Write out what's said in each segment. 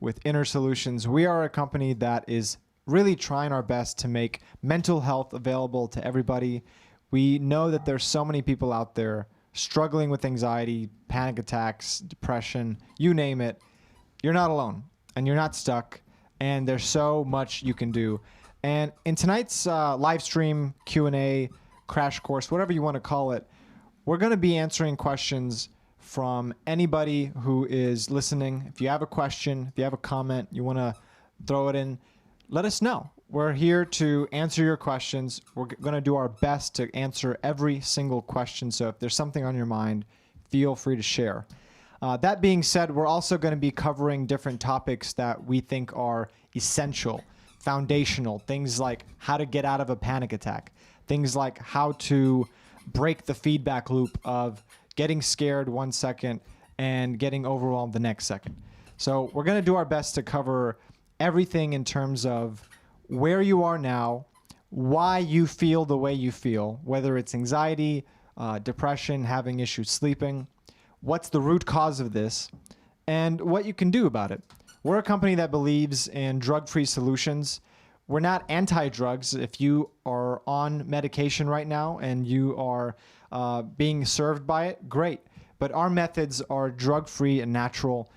with Inner Solutions. We are a company that is really trying our best to make mental health available to everybody. We know that there's so many people out there struggling with anxiety, panic attacks, depression, you name it. You're not alone and you're not stuck, and there's so much you can do. And in tonight's live stream, Q&A, crash course, whatever you want to call it, we're going to be answering questions from anybody who is listening. If you have a question, if you have a comment, you want to throw it in, let us know. We're here to answer your questions. We're going to do our best to answer every single question. So if there's something on your mind, feel free to share. That being said, we're also going to be covering different topics that we think are essential, foundational, things like how to get out of a panic attack, things like how to break the feedback loop of getting scared 1 second and getting overwhelmed the next second. So we're going to do our best to cover everything in terms of where you are now, why you feel the way you feel, whether it's anxiety, depression, having issues sleeping, what's the root cause of this, and what you can do about it. We're a company that believes in drug-free solutions. We're not anti-drugs. If you are on medication right now and you are being served by it, great. But our methods are drug-free and natural.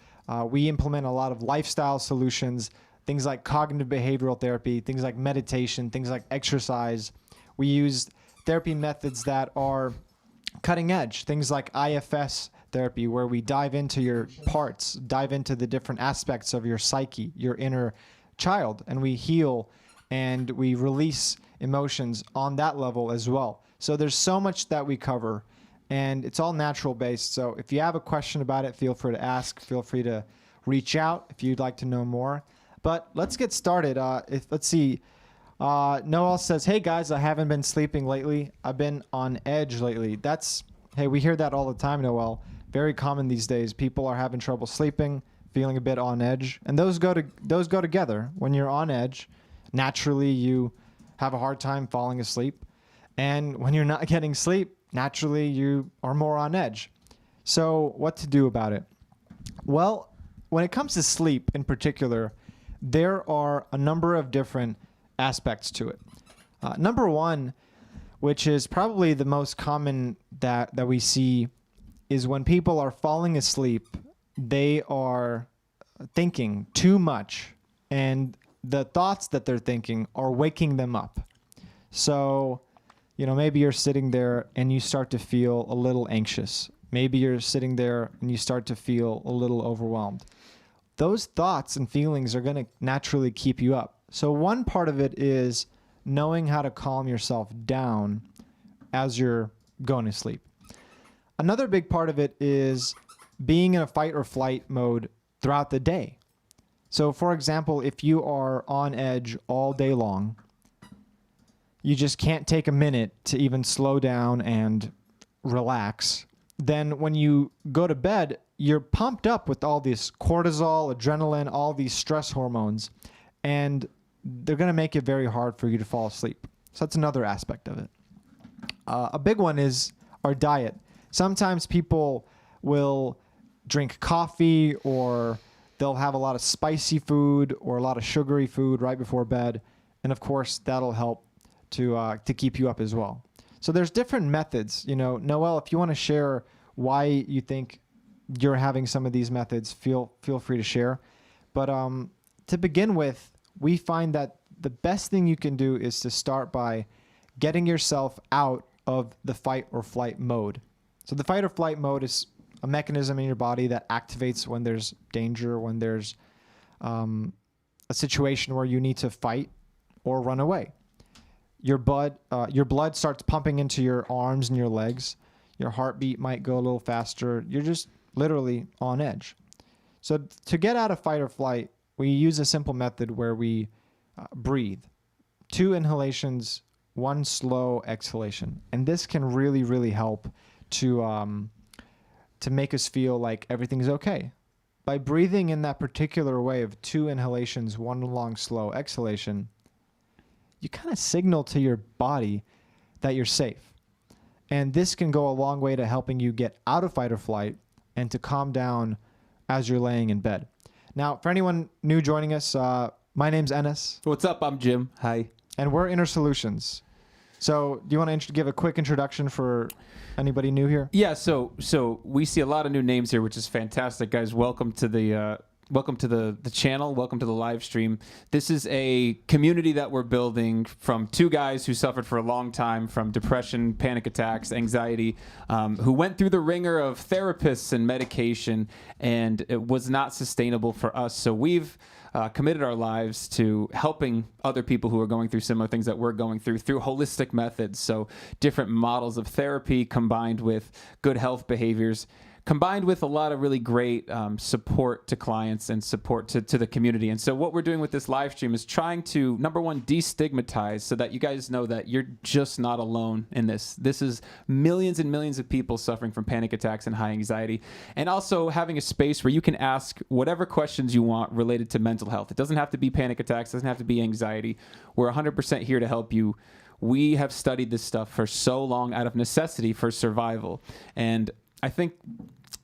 We implement a lot of lifestyle solutions, things like cognitive behavioral therapy, things like meditation, things like exercise. We use therapy methods that are cutting edge, things like IFS therapy, where we dive into your parts, dive into the different aspects of your psyche, your inner child, and we heal and we release emotions on that level as well. So there's so much that we cover, and it's all natural based. So if you have a question about it, feel free to ask, feel free to reach out if you'd like to know more. But let's get started. Let's see. Noel says, hey guys, I haven't been sleeping lately. I've been on edge lately. Hey, we hear that all the time, Noel. Very common these days. People are having trouble sleeping, feeling a bit on edge. And those go together. When you're on edge, naturally you have a hard time falling asleep. And when you're not getting sleep, naturally you are more on edge. So what to do about it? Well, when it comes to sleep in particular, there are a number of different aspects to it. Number one, which is probably the most common that we see, is when people are falling asleep, they are thinking too much, and the thoughts that they're thinking are waking them up. So, maybe you're sitting there and you start to feel a little anxious. Maybe you're sitting there and you start to feel a little overwhelmed. Those thoughts and feelings are going to naturally keep you up. So one part of it is knowing how to calm yourself down as you're going to sleep. Another big part of it is being in a fight or flight mode throughout the day. So for example, if you are on edge all day long, you just can't take a minute to even slow down and relax. Then when you go to bed, you're pumped up with all this cortisol, adrenaline, all these stress hormones, and they're going to make it very hard for you to fall asleep. So that's another aspect of it. A big one is our diet. Sometimes people will drink coffee, or they'll have a lot of spicy food or a lot of sugary food right before bed. And of course, that'll help to keep you up as well. So there's different methods. Noel, if you want to share why you think you're having some of these methods, feel free to share. But to begin with, we find that the best thing you can do is to start by getting yourself out of the fight or flight mode. So the fight or flight mode is a mechanism in your body that activates when there's danger, when there's a situation where you need to fight or run away. Your blood starts pumping into your arms and your legs. Your heartbeat might go a little faster. You're just literally on edge. So to get out of fight or flight, we use a simple method where we breathe. 2 inhalations, 1 slow exhalation. And this can really, really help to make us feel like everything's okay. By breathing in that particular way of 2 inhalations, 1 long slow exhalation, you kind of signal to your body that you're safe. And this can go a long way to helping you get out of fight or flight and to calm down as you're laying in bed. Now, for anyone new joining us, my name's Ennis. What's up? I'm Jim. Hi. And we're Inner Solutions. So do you want to give a quick introduction for anybody new here? Yeah, so we see a lot of new names here, which is fantastic, guys. Welcome to the channel. Welcome to the live stream. This is a community that we're building from two guys who suffered for a long time from depression, panic attacks, anxiety, who went through the ringer of therapists and medication, and it was not sustainable for us. So we've committed our lives to helping other people who are going through similar things that we're going through holistic methods. So different models of therapy combined with good health behaviors, combined with a lot of really great support to clients and support to the community. And so what we're doing with this live stream is trying to, number one, destigmatize so that you guys know that you're just not alone in this. This is millions and millions of people suffering from panic attacks and high anxiety. And also having a space where you can ask whatever questions you want related to mental health. It doesn't have to be panic attacks, it doesn't have to be anxiety. We're 100% here to help you. We have studied this stuff for so long out of necessity for survival. And I think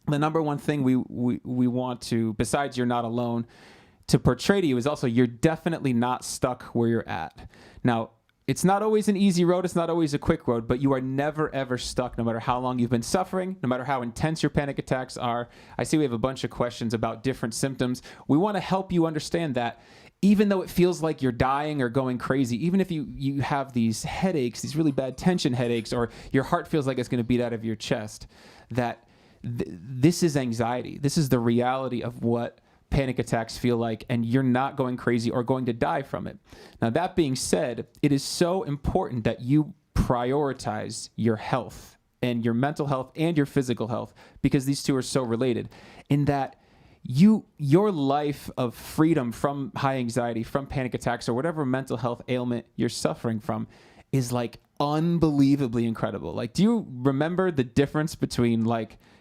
the number one thing we want to, besides you're not alone, to portray to you is also you're definitely not stuck where you're at. Now, it's not always an easy road. It's not always a quick road, but you are never, ever stuck, no matter how long you've been suffering, no matter how intense your panic attacks are. I see we have a bunch of questions about different symptoms. We want to help you understand that even though it feels like you're dying or going crazy, even if you have these headaches, these really bad tension headaches, or your heart feels like it's going to beat out of your chest, that this is anxiety. This is the reality of what panic attacks feel like, and you're not going crazy or going to die from it. Now, that being said, it is so important that you prioritize your health and your mental health and your physical health, because these two are so related in that your life of freedom from high anxiety, from panic attacks, or whatever mental health ailment you're suffering from is like unbelievably incredible. Like, do you remember the difference between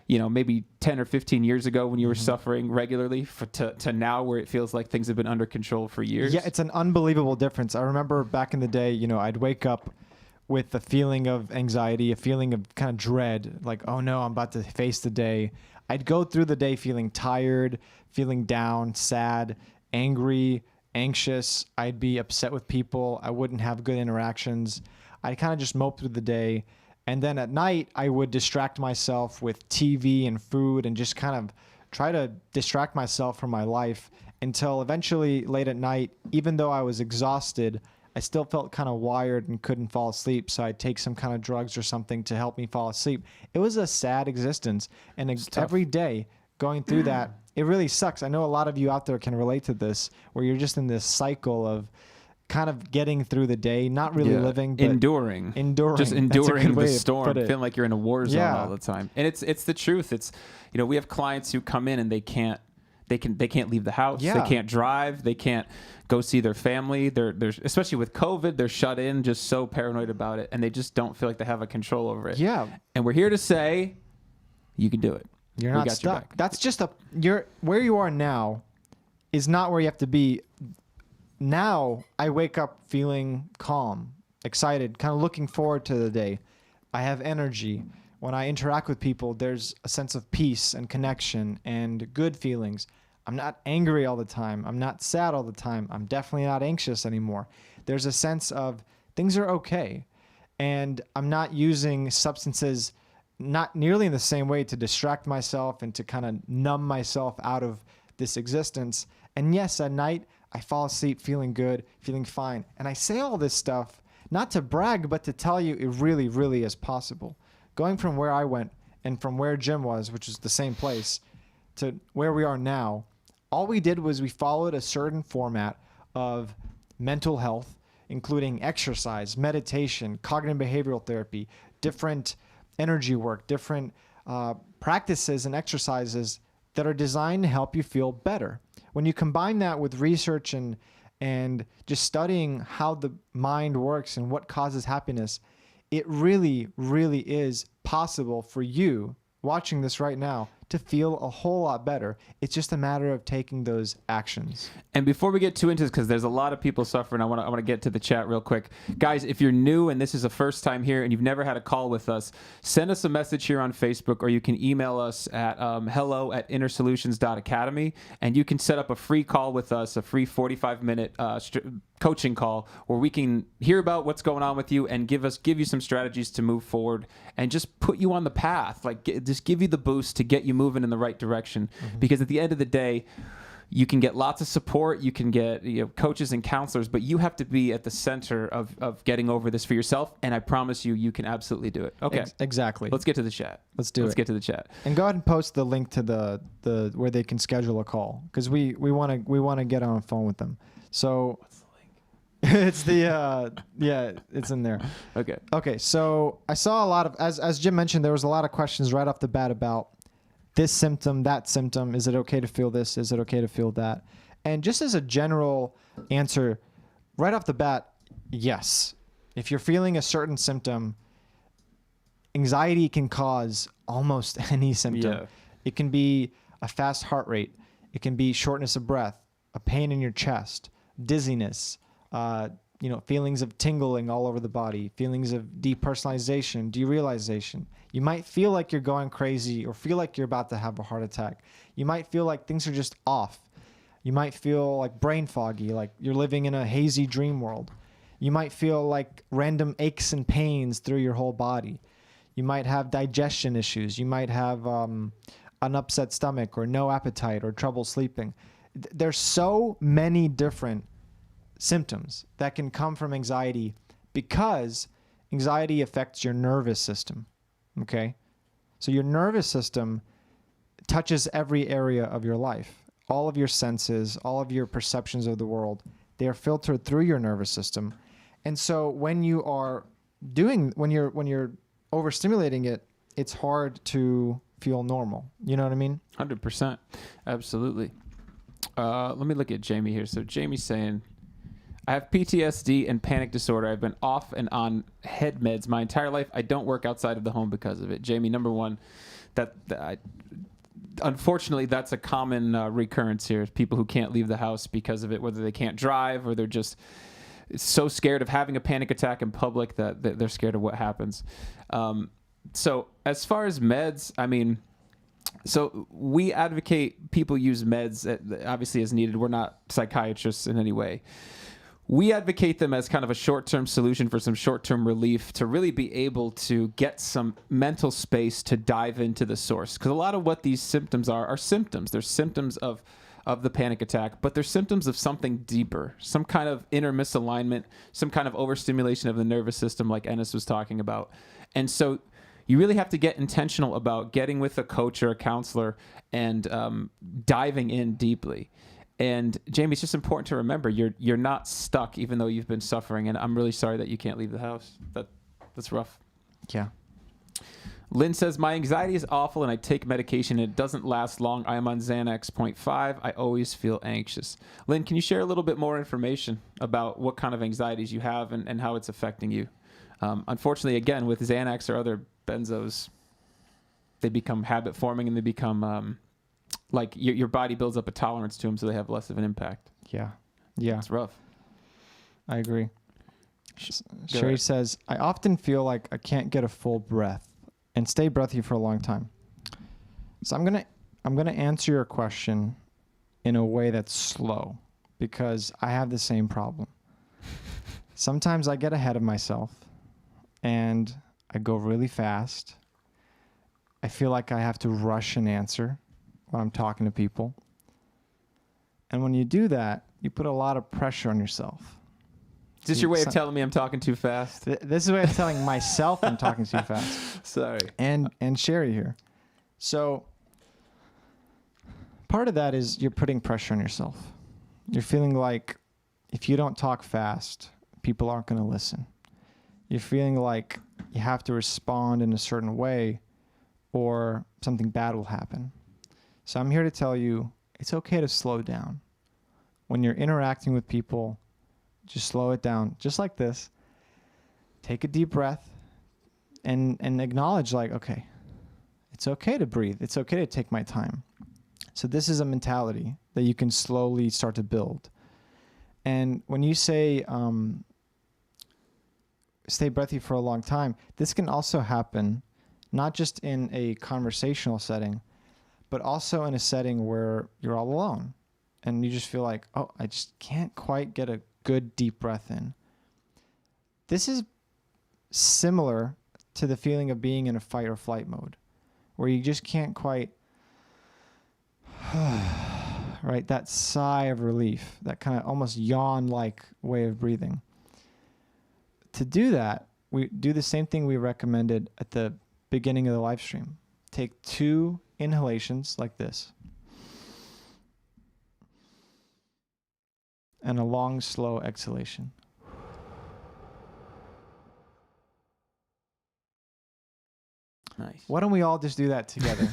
maybe 10 or 15 years ago when you were suffering regularly to now where it feels like things have been under control for years? Yeah, it's an unbelievable difference. I remember back in the day, I'd wake up with a feeling of anxiety, a feeling of kind of dread, like, oh no, I'm about to face the day. I'd go through the day feeling tired, feeling down, sad, angry, anxious. I'd be upset with people. I wouldn't have good interactions. I'd kind of just mope through the day. And then at night, I would distract myself with TV and food and just kind of try to distract myself from my life until eventually late at night, even though I was exhausted, I still felt kind of wired and couldn't fall asleep. So I'd take some kind of drugs or something to help me fall asleep. It was a sad existence. And every day going through that, it really sucks. I know a lot of you out there can relate to this, where you're just in this cycle of kind of getting through the day, not really living, but enduring, just enduring the storm, feeling like you're in a war zone all the time. And it's the truth. It's, we have clients who come in and they can't leave the house. They can't drive. They can't go see their family. They're especially with COVID, they're shut in, just so paranoid about it, and they just don't feel like they have a control over it. Yeah. And we're here to say, you can do it. You're not stuck. That's just where you are now is not where you have to be. Now I wake up feeling calm, excited, kind of looking forward to the day. I have energy. When I interact with people, there's a sense of peace and connection and good feelings. I'm not angry all the time. I'm not sad all the time. I'm definitely not anxious anymore. There's a sense of things are okay. And I'm not using substances not nearly in the same way to distract myself and to kind of numb myself out of this existence. And yes, at night, I fall asleep feeling good, feeling fine. And I say all this stuff not to brag, but to tell you it really, really is possible. Going from where I went and from where Jim was, which is the same place, to where we are now, all we did was we followed a certain format of mental health, including exercise, meditation, cognitive behavioral therapy, different energy work, different practices and exercises that are designed to help you feel better. When you combine that with research and just studying how the mind works and what causes happiness, it really, really is possible for you watching this right now to feel a whole lot better. It's just a matter of taking those actions. And before we get too into this, because there's a lot of people suffering, I want to get to the chat real quick. Guys, if you're new and this is the first time here and you've never had a call with us, send us a message here on Facebook, or you can email us at hello@innersolutions.academy, and you can set up a free call with us, a free 45-minute coaching call where we can hear about what's going on with you and give you some strategies to move forward and just put you on the path, like just give you the boost to get you moving in the right direction. Because at the end of the day, you can get lots of support, you can get coaches and counselors, but you have to be at the center of getting over this for yourself, and I promise you can absolutely do it. Okay. Exactly. Let's get to the chat. Let's get to the chat. And go ahead and post the link to the where they can schedule a call, because we want to get on the phone with them. So What's the link? it's the it's in there. Okay, so I saw a lot of, as Jim mentioned, there was a lot of questions right off the bat about this symptom, that symptom. Is it okay to feel this? Is it okay to feel that? And just as a general answer, right off the bat, yes. If you're feeling a certain symptom, anxiety can cause almost any symptom. Yeah. It can be a fast heart rate. It can be shortness of breath, a pain in your chest, dizziness, feelings of tingling all over the body, feelings of depersonalization, derealization. You might feel like you're going crazy or feel like you're about to have a heart attack. You might feel like things are just off. You might feel like brain foggy, like you're living in a hazy dream world. You might feel like random aches and pains through your whole body. You might have digestion issues. You might have an upset stomach or no appetite or trouble sleeping. There's so many different symptoms that can come from anxiety, because anxiety affects your nervous system. Okay? So your nervous system touches every area of your life. All of your senses, all of your perceptions of the world, they are filtered through your nervous system. And so when you're overstimulating it, it's hard to feel normal. You know what I mean? 100%. Absolutely. Let me look at Jamie here. So Jamie's saying, I have PTSD and panic disorder. I've been off and on head meds my entire life. I don't work outside of the home because of it. Jamie, number one, unfortunately, that's a common recurrence here. People who can't leave the house because of it, whether they can't drive or they're just so scared of having a panic attack in public that they're scared of what happens. So as far as meds, I mean, so we advocate people use meds obviously as needed. We're not psychiatrists in any way. We advocate them as kind of a short-term solution for some short-term relief to really be able to get some mental space to dive into the source. Because a lot of what these symptoms are symptoms. They're symptoms of the panic attack, but they're symptoms of something deeper, some kind of inner misalignment, some kind of overstimulation of the nervous system like Ennis was talking about. And so you really have to get intentional about getting with a coach or a counselor and diving in deeply. And Jamie, it's just important to remember you're not stuck, even though you've been suffering. And I'm really sorry that you can't leave the house. That's rough. Yeah. Lynn says, my anxiety is awful and I take medication and it doesn't last long. I am on Xanax 0.5. I always feel anxious. Lynn, can you share a little bit more information about what kind of anxieties you have and how it's affecting you? Unfortunately, again, with Xanax or other benzos, they become habit forming and they become like your body builds up a tolerance to them, so they have less of an impact. Yeah. It's rough. I agree. Sherry says, I often feel like I can't get a full breath and stay breathy for a long time. So I'm gonna answer your question in a way that's slow, because I have the same problem. Sometimes I get ahead of myself and I go really fast. I feel like I have to rush an answer when I'm talking to people. And when you do that, you put a lot of pressure on yourself. Is this your way of telling me I'm talking too fast? This is a way of telling myself I'm talking too fast. Sorry. And Sherry here. So part of that is you're putting pressure on yourself. You're feeling like if you don't talk fast, people aren't going to listen. You're feeling like you have to respond in a certain way or something bad will happen. So I'm here to tell you it's okay to slow down. When you're interacting with people, just slow it down, just like this. Take a deep breath and acknowledge, like, okay, It's okay to breathe. It's okay to take my time. So this is a mentality that you can slowly start to build. And when you say stay breathy for a long time, this can also happen not just in a conversational setting, but also in a setting where you're all alone and you just feel like, oh, I just can't quite get a good deep breath in. This is similar to the feeling of being in a fight or flight mode, where you just can't quite, right? That sigh of relief, that kind of almost yawn-like way of breathing. To do that, we do the same thing we recommended at the beginning of the live stream. Take 2 inhalations like this, and a long, slow exhalation. Nice. Why don't we all just do that together?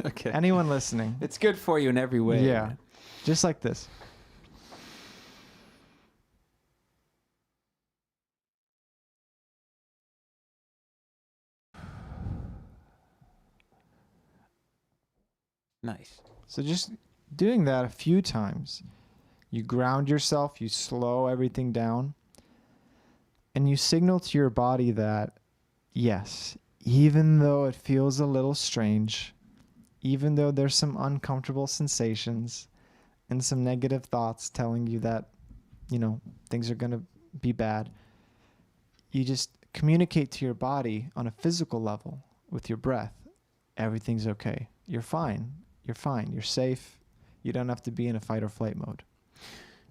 Okay. Anyone listening? It's good for you in every way. Yeah. Just like this. Nice. So just doing that a few times, you ground yourself, you slow everything down, and you signal to your body that, yes, even though it feels a little strange, even though there's some uncomfortable sensations and some negative thoughts telling you that, things are going to be bad, you just communicate to your body on a physical level with your breath. Everything's okay. You're fine. You're fine. You're safe. You don't have to be in a fight or flight mode.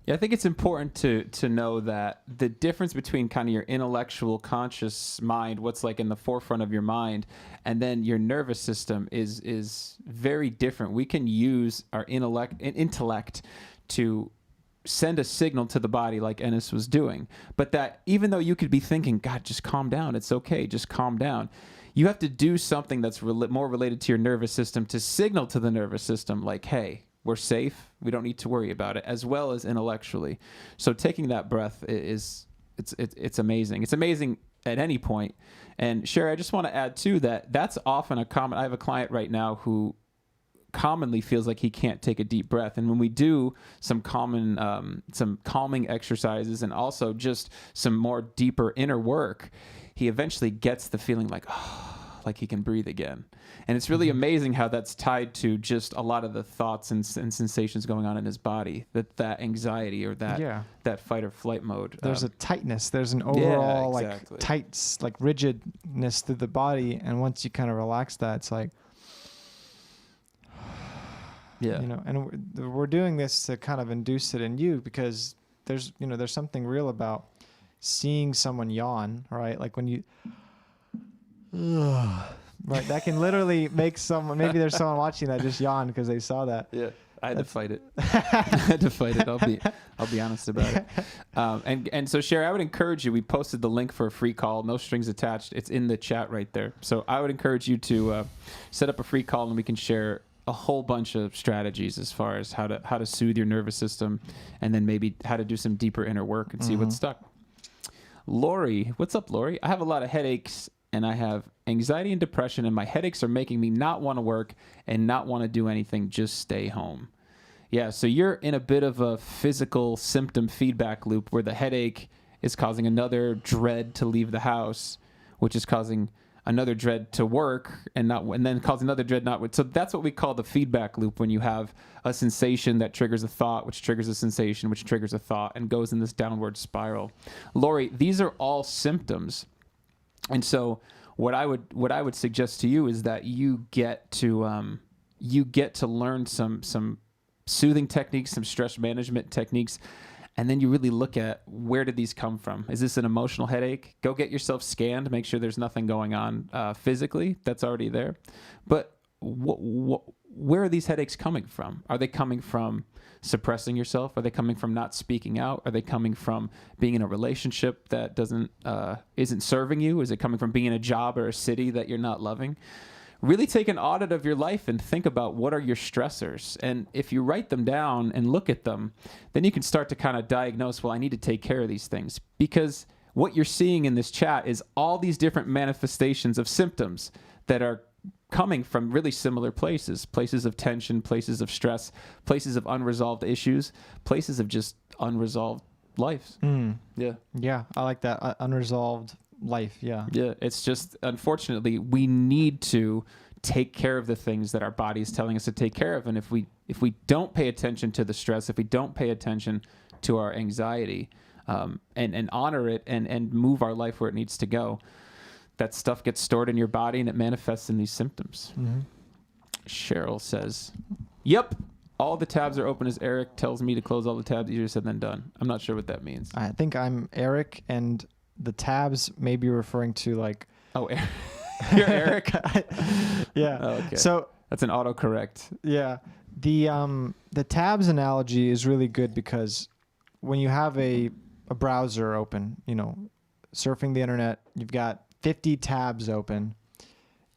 Yeah, I think it's important to know that the difference between kind of your intellectual conscious mind, what's like in the forefront of your mind, and then your nervous system is very different. We can use our intellect to send a signal to the body like Ennis was doing. But that even though you could be thinking, God, just calm down. It's okay. Just calm down. You have to do something that's more related to your nervous system to signal to the nervous system like, hey, we're safe. We don't need to worry about it, as well as intellectually. So taking that breath it's amazing. It's amazing at any point. And Sherry, I just want to add too that's often a common. I have a client right now who commonly feels like he can't take a deep breath, and when we do some calming exercises and also just some more deeper inner work, he eventually gets the feeling like, like he can breathe again. And it's really amazing how that's tied to just a lot of the thoughts and sensations going on in his body, that anxiety or that fight or flight mode. There's a tightness. There's an overall exactly. like rigidness to the body. And once you kind of relax that, it's like, and we're doing this to kind of induce it in you, because there's something real about seeing someone yawn, right? Like when you, right, that can literally make someone, maybe there's someone watching that just yawned because they saw that. Yeah, I had to fight it. I'll be honest about it. And so Sherry, I would encourage you, we posted the link for a free call, no strings attached. It's in the chat right there. So I would encourage you to set up a free call, and we can share a whole bunch of strategies as far as how to soothe your nervous system, and then maybe how to do some deeper inner work and see what's stuck. Lori, what's up, Lori? I have a lot of headaches, and I have anxiety and depression, and my headaches are making me not want to work and not want to do anything, just stay home. Yeah, so you're in a bit of a physical symptom feedback loop where the headache is causing another dread to leave the house, which is causing another dread to work and then causing another dread not. So that's what we call the feedback loop, when you have a sensation that triggers a thought, which triggers a sensation, which triggers a thought, and goes in this downward spiral. Lori, these are all symptoms. And so what I would suggest to you is that you get to learn some soothing techniques, some stress management techniques, and then you really look at, where did these come from? Is this an emotional headache? Go get yourself scanned, make sure there's nothing going on physically that's already there. But where are these headaches coming from? Are they coming from suppressing yourself? Are they coming from not speaking out? Are they coming from being in a relationship that isn't serving you? Is it coming from being in a job or a city that you're not loving? Really take an audit of your life and think about, what are your stressors? And if you write them down and look at them, then you can start to kind of diagnose, well, I need to take care of these things. Because what you're seeing in this chat is all these different manifestations of symptoms that are coming from really similar places, places of tension, places of stress, places of unresolved issues, places of just unresolved lives. Yeah. Yeah, I like that. Unresolved life. Yeah. Yeah. It's just, unfortunately, we need to take care of the things that our body is telling us to take care of. And if we don't pay attention to the stress, if we don't pay attention to our anxiety, and honor it and move our life where it needs to go, that stuff gets stored in your body and it manifests in these symptoms. Cheryl says, yep, all the tabs are open as Eric tells me to close all the tabs. Easier said than done. I'm not sure what that means. I think I'm Eric, and the tabs may be referring to like... Oh, you're Eric? Yeah. Oh, okay. So that's an autocorrect. Yeah. The tabs analogy is really good because when you have a browser open, surfing the internet, you've got 50 tabs open,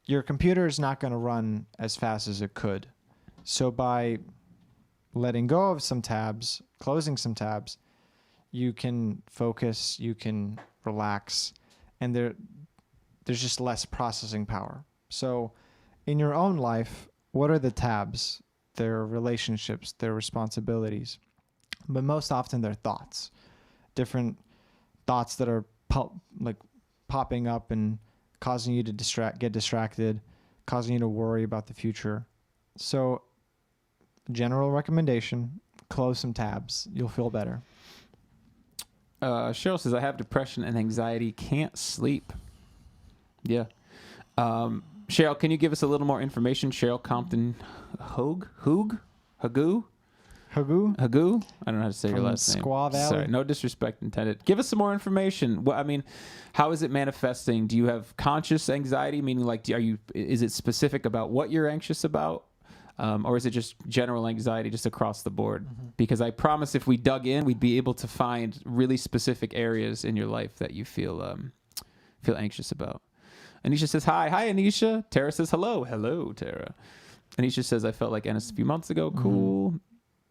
your computer is not going to run as fast as it could. So by letting go of some tabs, closing some tabs, you can focus, you can relax, and there's just less processing power. So in your own life, what are the tabs? Their relationships, their responsibilities, but most often they're thoughts, different thoughts that are popping up and causing you to get distracted, causing you to worry about the future. So general recommendation, close some tabs. You'll feel better. Cheryl says, I have depression and anxiety, can't sleep. Yeah. Cheryl, can you give us a little more information? Cheryl Compton Hagu? I don't know how to say your last name. Squaw Valley. Sorry, no disrespect intended. Give us some more information. How is it manifesting? Do you have conscious anxiety? Meaning, is it specific about what you're anxious about? Or is it just general anxiety just across the board? Because I promise if we dug in, we'd be able to find really specific areas in your life that you feel anxious about. Anisha says, hi, Anisha. Tara says, hello, Tara. Anisha says, I felt like Ennis a few months ago. Cool.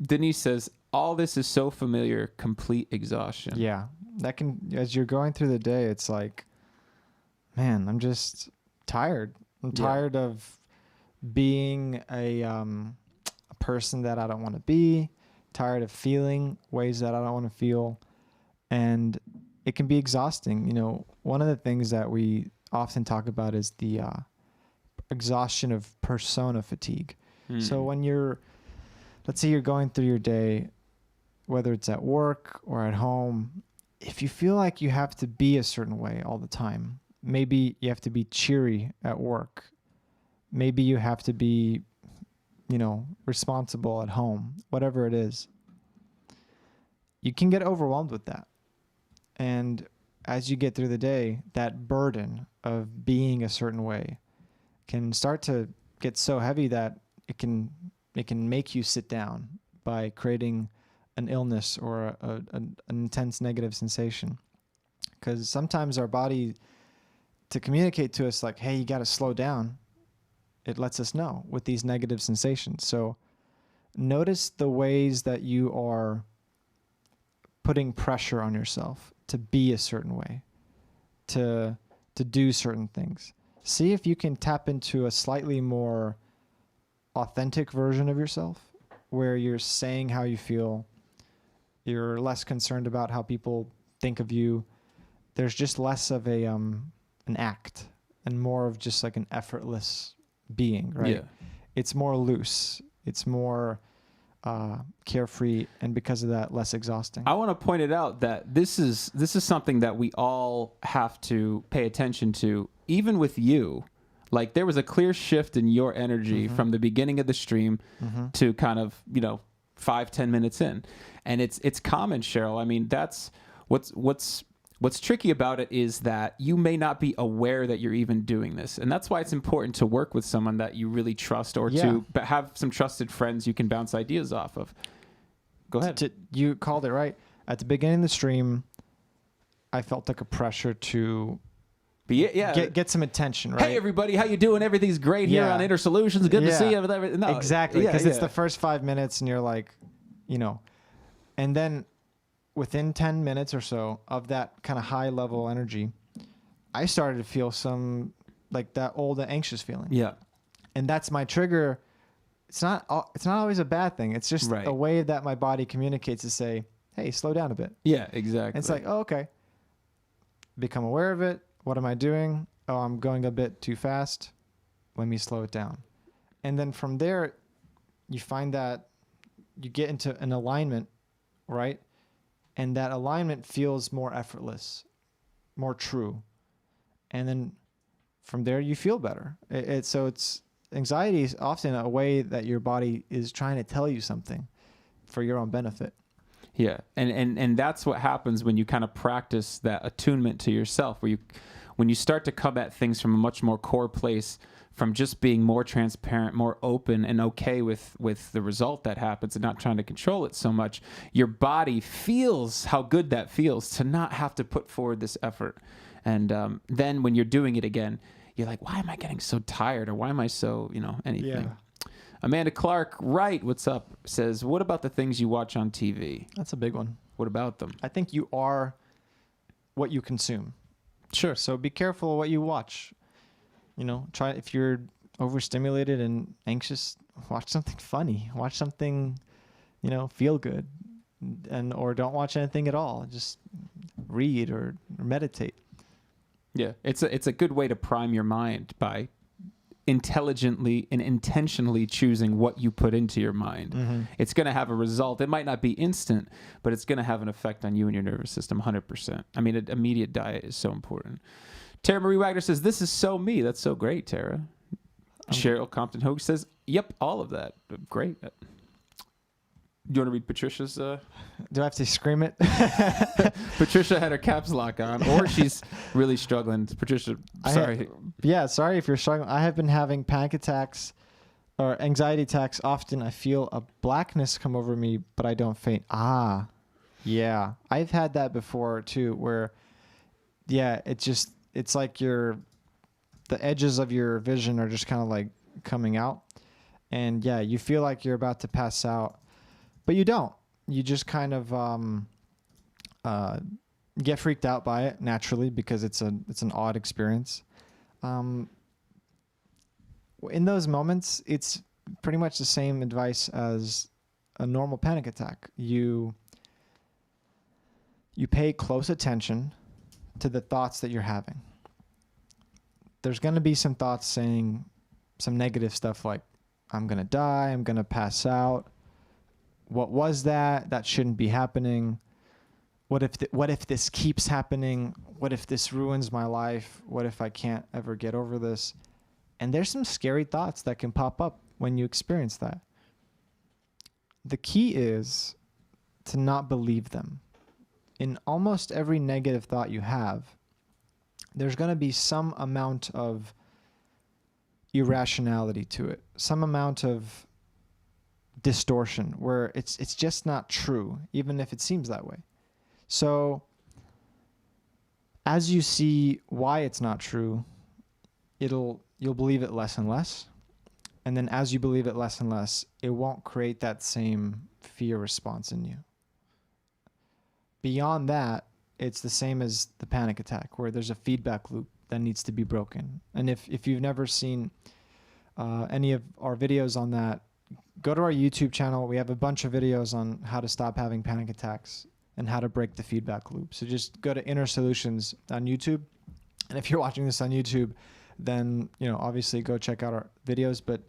Denise says, all this is so familiar, complete exhaustion. Yeah. That can, as you're going through the day, it's like, man, I'm just tired. I'm tired of being a person that I don't want to be, tired of feeling ways that I don't want to feel. And it can be exhausting. One of the things that we often talk about is the exhaustion of persona fatigue. So when let's say you're going through your day, whether it's at work or at home, if you feel like you have to be a certain way all the time, maybe you have to be cheery at work, maybe you have to be, responsible at home, whatever it is, you can get overwhelmed with that. And as you get through the day, that burden of being a certain way can start to get so heavy that it can make you sit down by creating an illness or an intense negative sensation. Because sometimes our body, to communicate to us like, hey, you got to slow down, it lets us know with these negative sensations. So notice the ways that you are putting pressure on yourself to be a certain way, to do certain things. See if you can tap into a slightly more authentic version of yourself where you're saying how you feel. You're less concerned about how people think of you. There's just less of an act and more of just like an effortless being, right? Yeah. It's more loose. It's more carefree, and because of that, less exhausting. I want to point it out that this is something that we all have to pay attention to, even with you. Like, there was a clear shift in your energy from the beginning of the stream to kind of 5-10 minutes in, and it's common, Cheryl. I mean, that's what's tricky about it is that you may not be aware that you're even doing this, and that's why it's important to work with someone that you really trust, or to have some trusted friends you can bounce ideas off of. Go ahead. You called it right. At the beginning of the stream, I felt like a pressure to get some attention, right? Hey, everybody, how you doing? Everything's great here on Inner Solutions. Good to see you. No, exactly, because it's the first 5 minutes, and you're like, and then within 10 minutes or so of that kind of high level energy, I started to feel some like that old anxious feeling. Yeah. And that's my trigger. It's not always a bad thing. It's just Right. a way that my body communicates to say, hey, slow down a bit. Yeah, exactly. And it's like, oh, okay. Become aware of it. What am I doing? Oh, I'm going a bit too fast. Let me slow it down. And then from there, you find that you get into an alignment, right? And that alignment feels more effortless, more true. And then from there, you feel better. So anxiety is often a way that your body is trying to tell you something for your own benefit. Yeah, and that's what happens when you kind of practice that attunement to yourself, when you start to come at things from a much more core place, from just being more transparent, more open, and okay with the result that happens, and not trying to control it so much. Your body feels how good that feels to not have to put forward this effort, and then when you're doing it again, you're like, why am I getting so tired, or why am I so anything? Yeah. Amanda Clark, right? What's up? Says, what about the things you watch on TV? That's a big one. What about them? I think you are what you consume. Sure. So be careful what you watch. Try, if you're overstimulated and anxious, watch something funny. Watch something, feel good, or don't watch anything at all. Just read or meditate. Yeah, it's a good way to prime your mind by intelligently and intentionally choosing what you put into your mind. Mm-hmm. It's going to have a result. It might not be instant, but it's going to have an effect on you and your nervous system 100%. I mean, an immediate diet is so important. Tara Marie Wagner says, this is so me. That's so great, Tara. Cheryl Compton Hogue says, yep, all of that. Great. Do you want to read Patricia's? Do I have to scream it? Patricia had her caps lock on, or she's really struggling. Patricia, sorry. Sorry if you're struggling. I have been having panic attacks or anxiety attacks often. I feel a blackness come over me, but I don't faint. Yeah. I've had that before too, where, it's like the edges of your vision are just kind of like coming out. And you feel like you're about to pass out, but you don't. You just kind of get freaked out by it naturally because it's an odd experience. In those moments, it's pretty much the same advice as a normal panic attack. You pay close attention to the thoughts that you're having. There's going to be some thoughts saying some negative stuff like, I'm going to die, I'm going to pass out. What was that? That shouldn't be happening. What if this keeps happening? What if this ruins my life? What if I can't ever get over this? And there's some scary thoughts that can pop up when you experience that. The key is to not believe them. In almost every negative thought you have, there's going to be some amount of irrationality to it, some amount of distortion where it's just not true, even if it seems that way. So as you see why it's not true, you'll believe it less and less. And then as you believe it less and less, it won't create that same fear response in you. Beyond that, it's the same as the panic attack, where there's a feedback loop that needs to be broken. And if you've never seen any of our videos on that, go to our YouTube channel. We have a bunch of videos on how to stop having panic attacks and how to break the feedback loop. So just go to Inner Solutions on YouTube. And if you're watching this on YouTube, then, obviously go check out our videos. But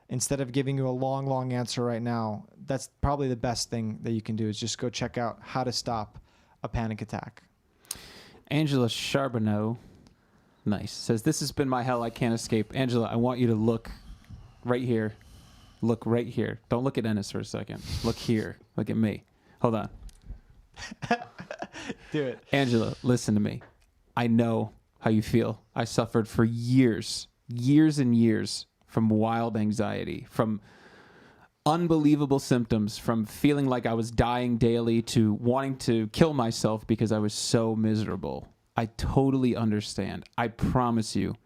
instead of giving you a long answer right now, that's probably the best thing that you can do is just go check out how to stop a panic attack. Angela Charbonneau, nice, says, this has been my hell. I can't escape. Angela, I want you to look right here. Look right here. Don't look at Ennis for a second. Look here. Look at me. Hold on. Do it. Angela, listen to me. I know how you feel. I suffered for years and years from wild anxiety, from unbelievable symptoms, from feeling like I was dying daily to wanting to kill myself because I was so miserable. I totally understand. I promise you,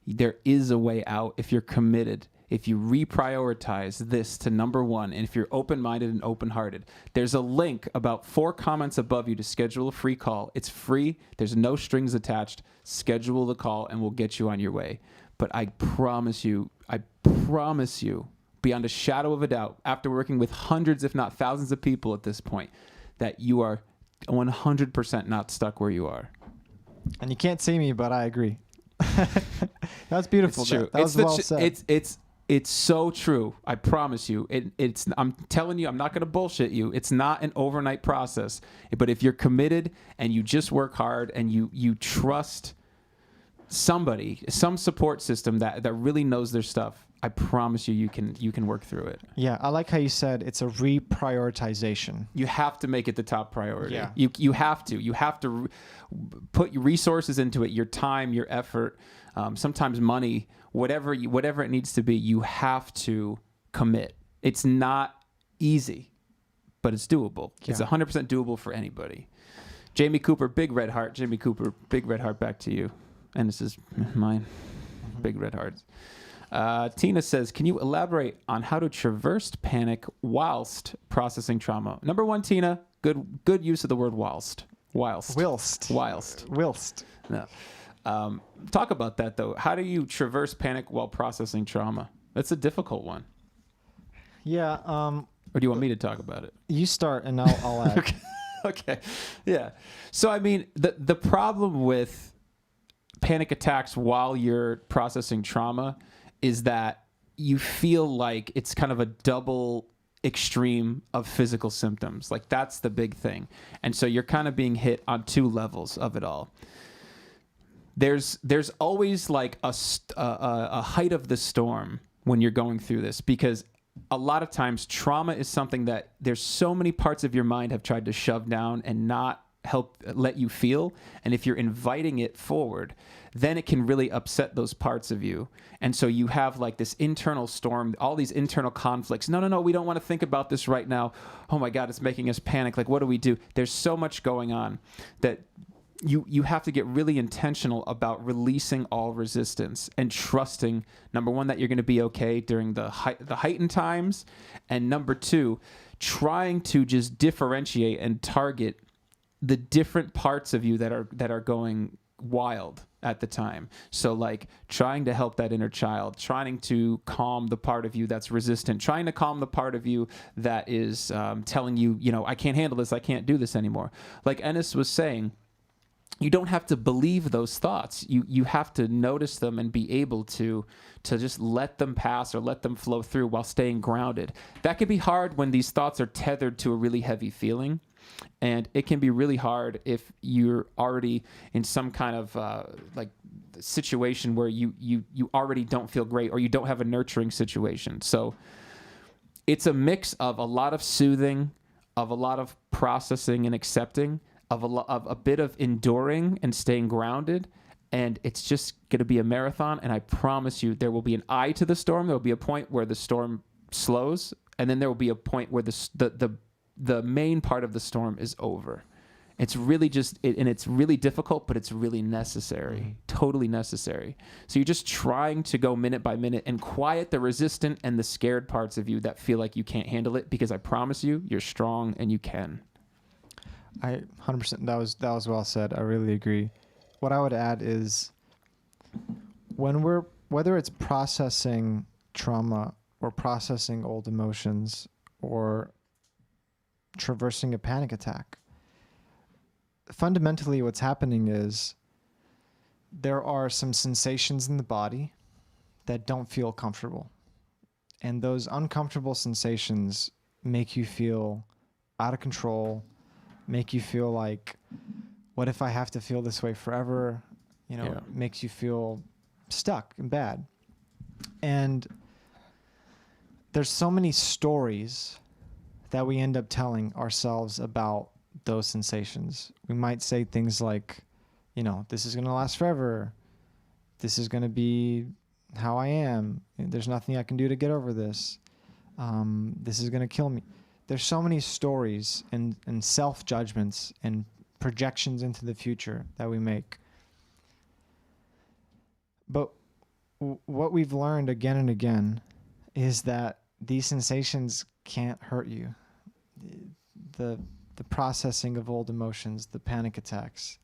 there is a way out if you're committed. If you reprioritize this to number one, and if you're open-minded and open-hearted, there's a link about 4 comments above you to schedule a free call. It's free. There's no strings attached. Schedule the call, and we'll get you on your way. But I promise you, I promise you, beyond a shadow of a doubt, after working with hundreds, if not thousands of people at this point, that you are 100% not stuck where you are. And you can't see me, but I agree. That's beautiful. It's true. That was well said. It's so true. I promise you. I'm telling you, I'm not going to bullshit you. It's not an overnight process. But if you're committed and you just work hard and you trust somebody, some support system that really knows their stuff, I promise you, you can work through it. Yeah, I like how you said it's a reprioritization. You have to make it the top priority. Yeah. You have to put your resources into it, your time, your effort, sometimes money, whatever it needs to be. You have to commit. It's not easy, but it's doable. Yeah. It's 100% doable for anybody. Jamie Cooper, big red heart. Jamie Cooper, big red heart back to you. And this is mine. Big red hearts. Tina says, can you elaborate on how to traverse panic whilst processing trauma? Number one, Tina, good use of the word whilst. Whilst. No. Talk about that, though. How do you traverse panic while processing trauma? That's a difficult one. Yeah. Or do you want me to talk about it? You start, and I'll add. Okay. Yeah. So, I mean, the problem with panic attacks while you're processing trauma is that you feel like it's kind of a double extreme of physical symptoms. Like, that's the big thing. And so you're kind of being hit on two levels of it all. There's always like a height of the storm when you're going through this, because a lot of times trauma is something that there's so many parts of your mind have tried to shove down and not let you feel. And if you're inviting it forward, then it can really upset those parts of you. And so you have like this internal storm, all these internal conflicts. No, we don't want to think about this right now. Oh my God, it's making us panic. Like, what do we do? There's so much going on that you have to get really intentional about releasing all resistance and trusting, number one, that you're going to be okay during the heightened times. And number two, trying to just differentiate and target the different parts of you that are going wild at the time. So like trying to help that inner child, trying to calm the part of you that's resistant, trying to calm the part of you that is telling you, I can't handle this, I can't do this anymore. Like Ennis was saying, you don't have to believe those thoughts. You have to notice them and be able to just let them pass or let them flow through while staying grounded. That can be hard when these thoughts are tethered to a really heavy feeling. And it can be really hard if you're already in some kind of like situation where you already don't feel great, or you don't have a nurturing situation. So it's a mix of a lot of soothing, of a lot of processing and accepting, of a bit of enduring and staying grounded. And it's just going to be a marathon. And I promise you, there will be an eye to the storm. There will be a point where the storm slows, and then there will be a point where the main part of the storm is over. It's really and it's really difficult, but it's really necessary, totally necessary. So you're just trying to go minute by minute and quiet the resistant and the scared parts of you that feel like you can't handle it, because I promise you, you're strong and you can. I 100%. That was well said. I really agree. What I would add is whether it's processing trauma or processing old emotions or traversing a panic attack, fundamentally what's happening is there are some sensations in the body that don't feel comfortable. And those uncomfortable sensations make you feel out of control, make you feel like, what if I have to feel this way forever? Makes you feel stuck and bad. And there's so many stories that we end up telling ourselves about those sensations. We might say things like, this is going to last forever. This is going to be how I am. There's nothing I can do to get over this. This is going to kill me. There's so many stories and self-judgments and projections into the future that we make. But what we've learned again and again is that these sensations can't hurt you. The processing of old emotions, the panic attacks,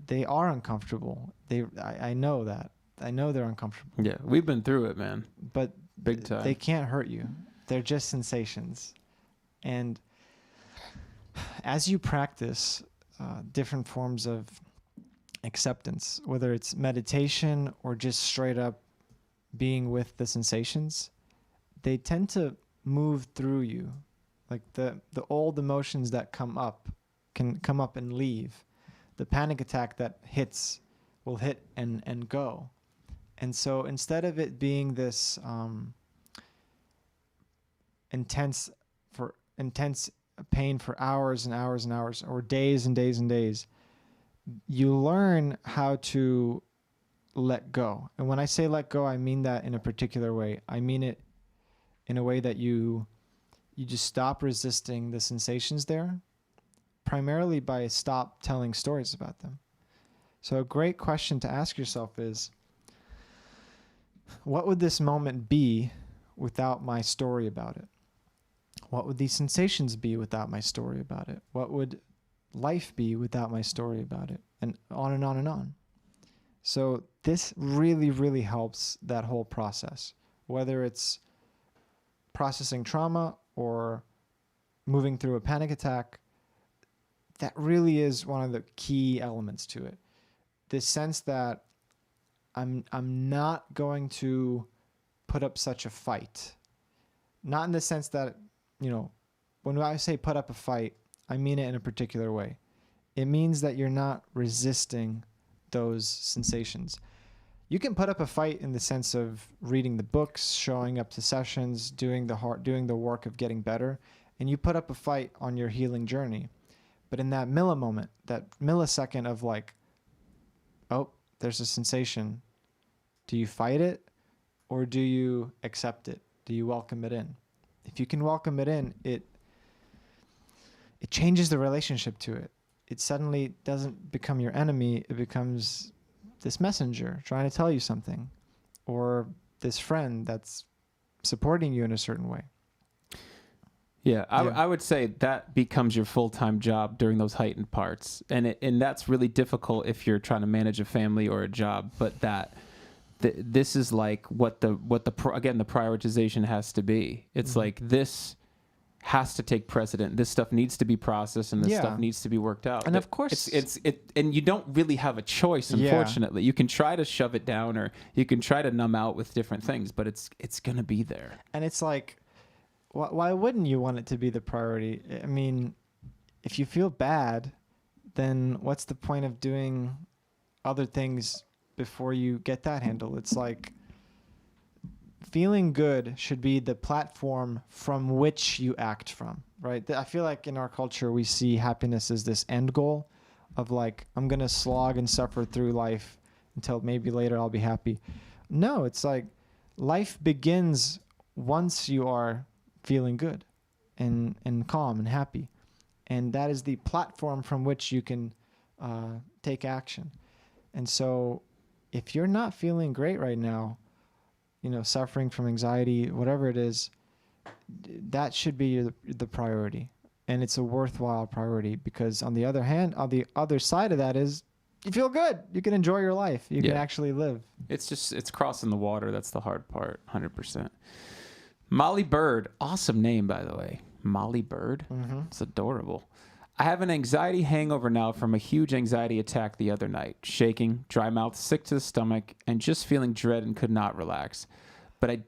they are uncomfortable. I know that. I know they're uncomfortable. Yeah, we've been through it, man. But Big time. they can't hurt you. They're just sensations. And as you practice different forms of acceptance, whether it's meditation or just straight up being with the sensations, they tend to move through you. Like the old emotions that come up can come up and leave. The panic attack that hits will hit and go. And so instead of it being this intense pain for hours and hours and hours, or days and days and days, you learn how to let go. And when I say let go, I mean that in a particular way. I mean it in a way that you just stop resisting the sensations there, primarily by stop telling stories about them. So a great question to ask yourself is, what would this moment be without my story about it? What would these sensations be without my story about it? What would life be without my story about it? And on and on and on. So this really, really helps that whole process, whether it's processing trauma or moving through a panic attack. That really is one of the key elements to it. This sense that I'm not going to put up such a fight. Not in the sense that, when I say put up a fight, I mean it in a particular way. It means that you're not resisting those sensations. You can put up a fight in the sense of reading the books, showing up to sessions, doing the work of getting better, and you put up a fight on your healing journey. But in that moment, that millisecond of like, oh, there's a sensation. Do you fight it or do you accept it? Do you welcome it in? If you can welcome it in, it changes the relationship to it. It suddenly doesn't become your enemy. It becomes this messenger trying to tell you something, or this friend that's supporting you in a certain way. Yeah, I would say that becomes your full-time job during those heightened parts. And that's really difficult if you're trying to manage a family or a job, but this is like what the prioritization has to be. It's like this has to take precedent. This stuff needs to be processed, and this stuff needs to be worked out. And of course, and you don't really have a choice. Unfortunately, you can try to shove it down, or you can try to numb out with different things, but it's gonna be there. And it's like, why wouldn't you want it to be the priority? I mean, if you feel bad, then what's the point of doing other things before you get that handled? It's like, feeling good should be the platform from which you act from, right? I feel like in our culture, we see happiness as this end goal of like, I'm going to slog and suffer through life until maybe later I'll be happy. No, it's like life begins once you are feeling good and calm and happy. And that is the platform from which you can take action. And so if you're not feeling great right now, suffering from anxiety, whatever it is, that should be the priority. And it's a worthwhile priority, because on the other hand, on the other side of that is you feel good. You can enjoy your life. You can actually live. It's crossing the water. That's the hard part. 100%. Molly Bird. Awesome name, by the way. Molly Bird. Mm-hmm. It's adorable. I have an anxiety hangover now from a huge anxiety attack the other night. Shaking, dry mouth, sick to the stomach, and just feeling dread and could not relax. But it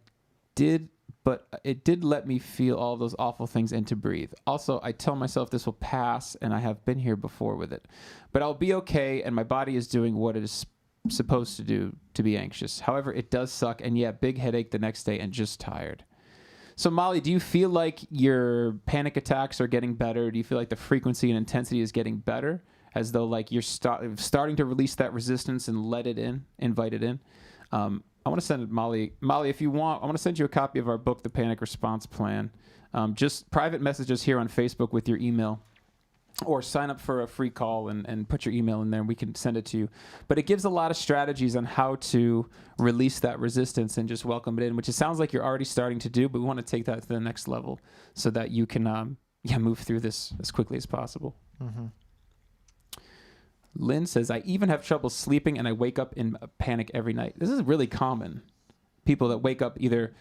did let me feel all those awful things and to breathe. Also, I tell myself this will pass, and I have been here before with it. But I'll be okay, and my body is doing what it is supposed to do to be anxious. However, it does suck, and big headache the next day and just tired. So, Molly, do you feel like your panic attacks are getting better? Do you feel like the frequency and intensity is getting better, as though like you're starting to release that resistance and let it in, invite it in? I want to send Molly, if you want, I want to send you a copy of our book, The Panic Response Plan. Just private messages here on Facebook with your email, or sign up for a free call and put your email in there and we can send it to you. But it gives a lot of strategies on how to release that resistance and just welcome it in, which it sounds like you're already starting to do, but we want to take that to the next level so that you can move through this as quickly as possible. Mm-hmm. Lynn says, I even have trouble sleeping and I wake up in a panic every night. This is really common. People that wake up either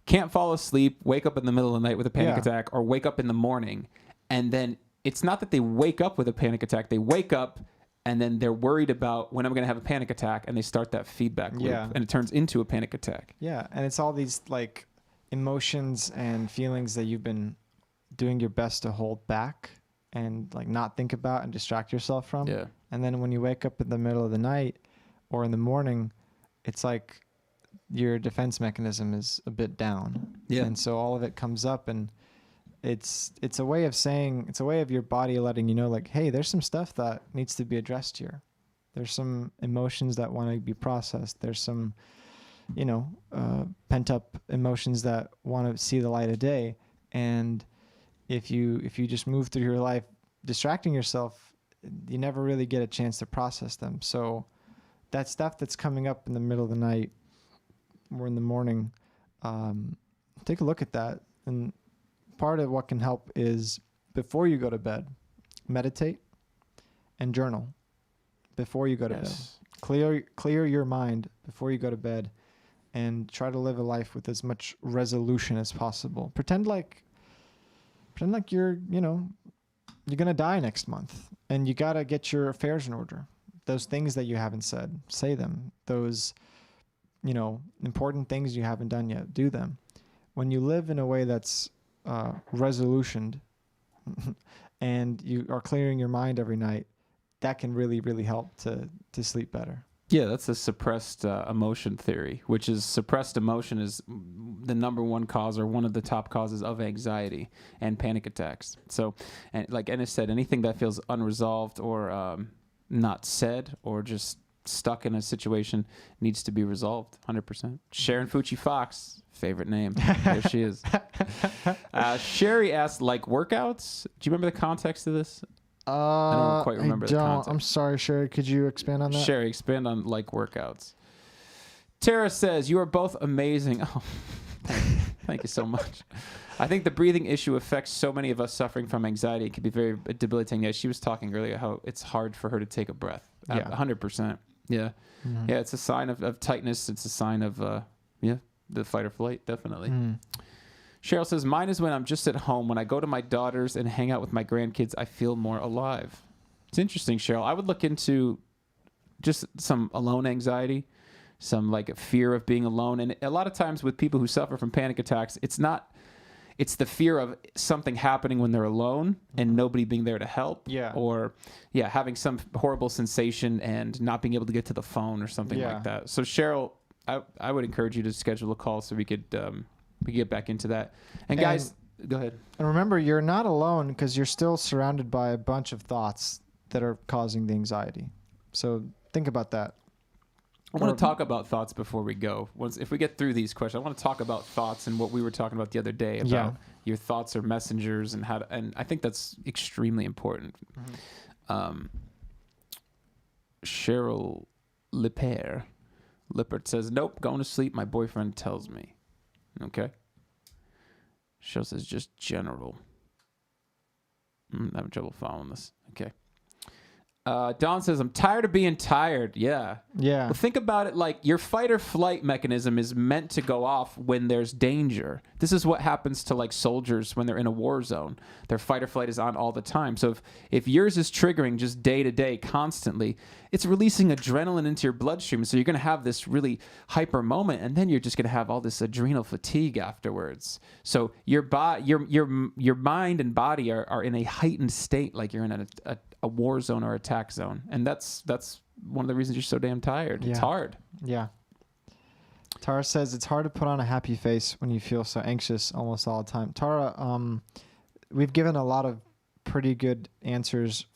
can't fall asleep, wake up in the middle of the night with a panic attack, or wake up in the morning. And then it's not that they wake up with a panic attack. They wake up and then they're worried about when I'm going to have a panic attack, and they start that feedback loop, and it turns into a panic attack. Yeah, and it's all these like emotions and feelings that you've been doing your best to hold back and like not think about and distract yourself from. Yeah. And then when you wake up in the middle of the night or in the morning, it's like your defense mechanism is a bit down. Yeah. And so all of it comes up, and it's a way of saying, it's a way of your body letting you know, like, hey, there's some stuff that needs to be addressed here. There's some emotions that want to be processed. There's some, pent up emotions that want to see the light of day. And if you just move through your life distracting yourself, you never really get a chance to process them. So that stuff that's coming up in the middle of the night or in the morning, take a look at that. And part of what can help is before you go to bed, meditate and journal before you go to bed. Clear your mind before you go to bed, and try to live a life with as much resolution as possible. Pretend like you're going to die next month, and you got to get your affairs in order. Those things that you haven't said, say them. Those, important things you haven't done yet, do them. When you live in a way that's resolutioned and you are clearing your mind every night, that can really, really help to sleep better. Yeah, that's a suppressed emotion theory, which is suppressed emotion is the number one cause or one of the top causes of anxiety and panic attacks. So, and like Ennis said, anything that feels unresolved or not said or just stuck in a situation needs to be resolved 100%. Sharon Fucci Fox, favorite name. There she is. Sherry asked, like workouts? Do you remember the context of this? I don't quite remember the context. I'm sorry, Sherry. Could you expand on that? Sherry, expand on like workouts. Tara says, you are both amazing. Oh, thank you so much. I think the breathing issue affects so many of us suffering from anxiety. It can be very debilitating. Yeah, she was talking earlier how it's hard for her to take a breath. Yeah. 100%. Yeah. Mm-hmm. Yeah, it's a sign of tightness. It's a sign of, the fight or flight, definitely. Mm. Cheryl says, mine is when I'm just at home. When I go to my daughters and hang out with my grandkids, I feel more alive. It's interesting, Cheryl. I would look into just some alone anxiety, some like fear of being alone. And a lot of times with people who suffer from panic attacks, it's the fear of something happening when they're alone and nobody being there to help. Yeah. Or, having some horrible sensation and not being able to get to the phone or something like that. So, Cheryl, I would encourage you to schedule a call so we could get back into that. And guys, go ahead. And remember, you're not alone because you're still surrounded by a bunch of thoughts that are causing the anxiety. So think about that. I want to talk about thoughts before we go. If we get through these questions, I want to talk about thoughts and what we were talking about the other day about your thoughts are messengers and and I think that's extremely important. Mm-hmm. Cheryl Lippert says, nope, going to sleep. My boyfriend tells me. Okay. Cheryl says just general. I'm having trouble following this. Okay. Don says, I'm tired of being tired. Yeah. Yeah. Well, think about it like your fight or flight mechanism is meant to go off when there's danger. This is what happens to like soldiers when they're in a war zone. Their fight or flight is on all the time. So if yours is triggering just day to day constantly, it's releasing adrenaline into your bloodstream. So you're going to have this really hyper moment, and then you're just going to have all this adrenal fatigue afterwards. So your mind and body are in a heightened state, like you're in a war zone or attack zone. And that's one of the reasons you're so damn tired. It's hard. Yeah. Tara says it's hard to put on a happy face when you feel so anxious almost all the time. Tara, we've given a lot of pretty good answers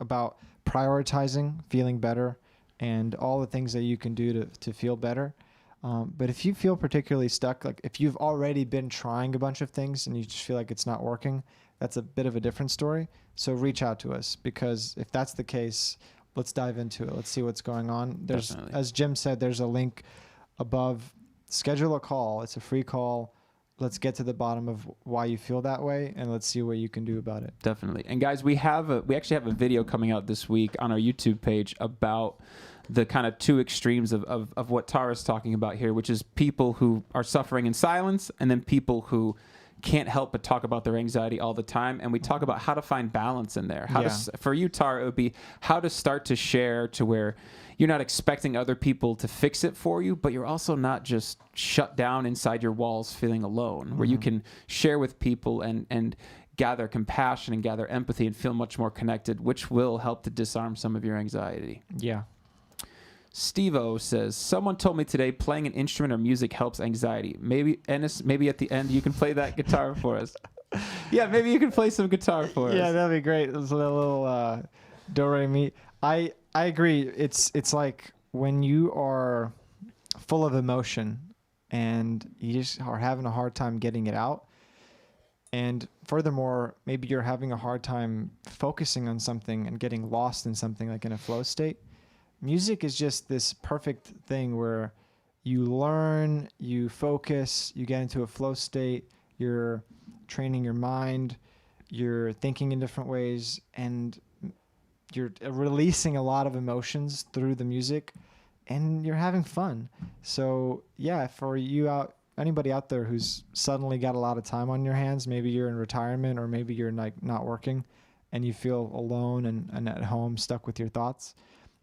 about prioritizing feeling better and all the things that you can do to feel better. But if you feel particularly stuck, like if you've already been trying a bunch of things and you just feel like it's not working, that's a bit of a different story. So reach out to us, because if that's the case, let's dive into it. Let's see what's going on. Definitely. As Jim said, there's a link above. Schedule a call. It's a free call. let's get to the bottom of why you feel that way, and let's see what you can do about it. Definitely. And guys, we actually have a video coming out this week on our YouTube page about the kind of two extremes of what Tara's talking about here, which is people who are suffering in silence and then people who can't help but talk about their anxiety all the time. And we talk about how to find balance in there. For you, Tara, it would be how to start to share to where you're not expecting other people to fix it for you, but you're also not just shut down inside your walls feeling alone, where you can share with people and gather compassion and gather empathy and feel much more connected, which will help to disarm some of your anxiety. Yeah. Steve-O says, someone told me today playing an instrument or music helps anxiety. Maybe, Ennis, maybe at the end you can play that guitar for us. Yeah, maybe you can play some guitar for us. Yeah, that'd be great. It's a little do-re-mi. I agree. It's like when you are full of emotion and you just are having a hard time getting it out. And furthermore, maybe you're having a hard time focusing on something and getting lost in something like in a flow state. Music is just this perfect thing where you learn, you focus, you get into a flow state, you're training your mind, you're thinking in different ways, and you're releasing a lot of emotions through the music, and you're having fun. So yeah, for you anybody out there who's suddenly got a lot of time on your hands, maybe you're in retirement or maybe you're like not working and you feel alone and at home stuck with your thoughts,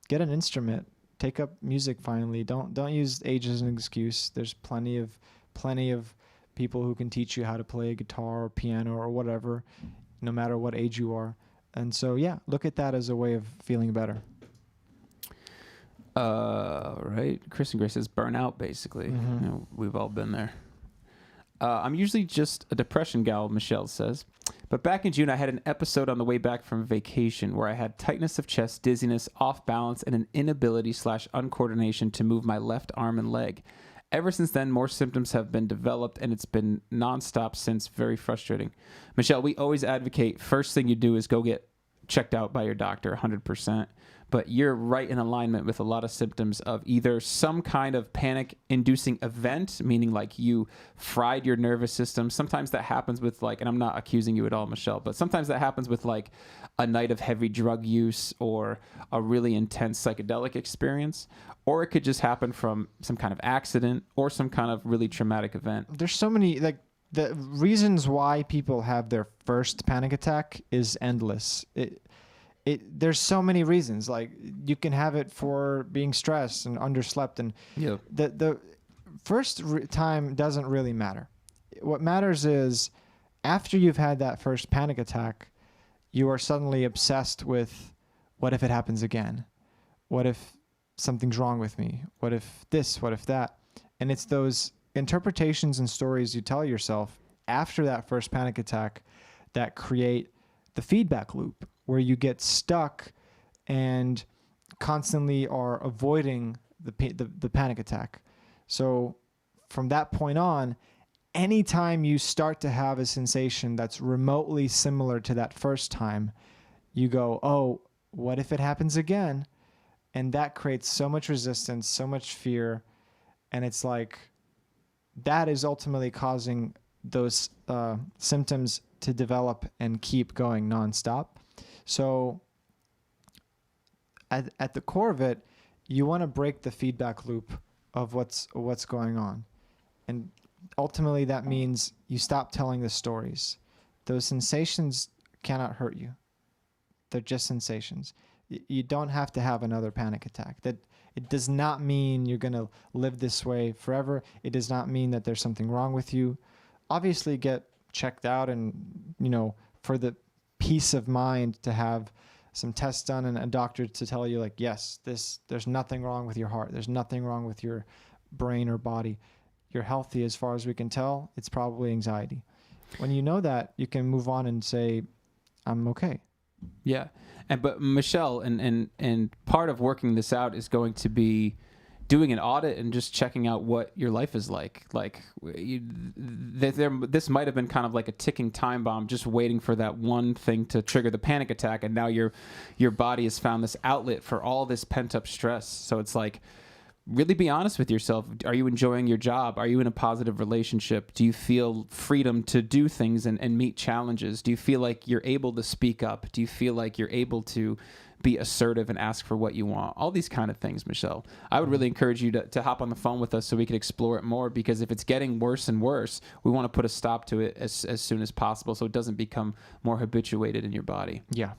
get an instrument, take up music finally. Don't use age as an excuse. There's plenty of people who can teach you how to play a guitar or piano or whatever, no matter what age you are. And so, yeah, look at that as a way of feeling better. Right. Chris and Grace says burnout, basically. You know, we've all been there. I'm usually just a depression gal, Michelle says. But back in June, I had an episode on the way back from vacation where I had tightness of chest, dizziness, off balance, and an inability/uncoordination to move my left arm and leg. Ever since then, more symptoms have been developed, and it's been nonstop since. Very frustrating. Michelle, we always advocate first thing you do is go get checked out by your doctor 100%. But you're right in alignment with a lot of symptoms of either some kind of panic-inducing event, meaning like you fried your nervous system. Sometimes that happens with like, and I'm not accusing you at all, Michelle, but sometimes that happens with like a night of heavy drug use or a really intense psychedelic experience. Or it could just happen from some kind of accident or some kind of really traumatic event. There's so many, like, the reasons why people have their first panic attack is endless. There's so many reasons. Like, you can have it for being stressed and underslept, and the first time doesn't really matter. What matters is after you've had that first panic attack, you are suddenly obsessed with what if it happens again? What if something's wrong with me? What if this? What if that? And it's those interpretations and stories you tell yourself after that first panic attack that create the feedback loop, where you get stuck and constantly are avoiding the panic attack. So from that point on, anytime you start to have a sensation that's remotely similar to that first time, you go, oh, what if it happens again? And that creates so much resistance, so much fear. And it's like, that is ultimately causing those symptoms to develop and keep going nonstop. So at the core of it, you want to break the feedback loop of what's going on. And ultimately that means you stop telling the stories. Those sensations cannot hurt you. They're just sensations. You don't have to have another panic attack. That it does not mean you're going to live this way forever. It does not mean that there's something wrong with you. Obviously get checked out, and, you know, for the peace of mind to have some tests done and a doctor to tell you, like, yes, there's nothing wrong with your heart. There's nothing wrong with your brain or body. You're healthy as far as we can tell. It's probably anxiety. When you know that, you can move on and say, I'm okay. Yeah. But Michelle, and part of working this out is going to be doing an audit and just checking out what your life is like. Like, this might have been kind of like a ticking time bomb, just waiting for that one thing to trigger the panic attack, and now your body has found this outlet for all this pent up stress. So it's like, really be honest with yourself. Are you enjoying your job? Are you in a positive relationship? Do you feel freedom to do things and meet challenges? Do you feel like you're able to speak up? Do you feel like you're able to be assertive and ask for what you want? All these kind of things, Michelle. I would really encourage you to hop on the phone with us so we could explore it more, because if it's getting worse and worse, we want to put a stop to it as soon as possible so it doesn't become more habituated in your body. Yeah.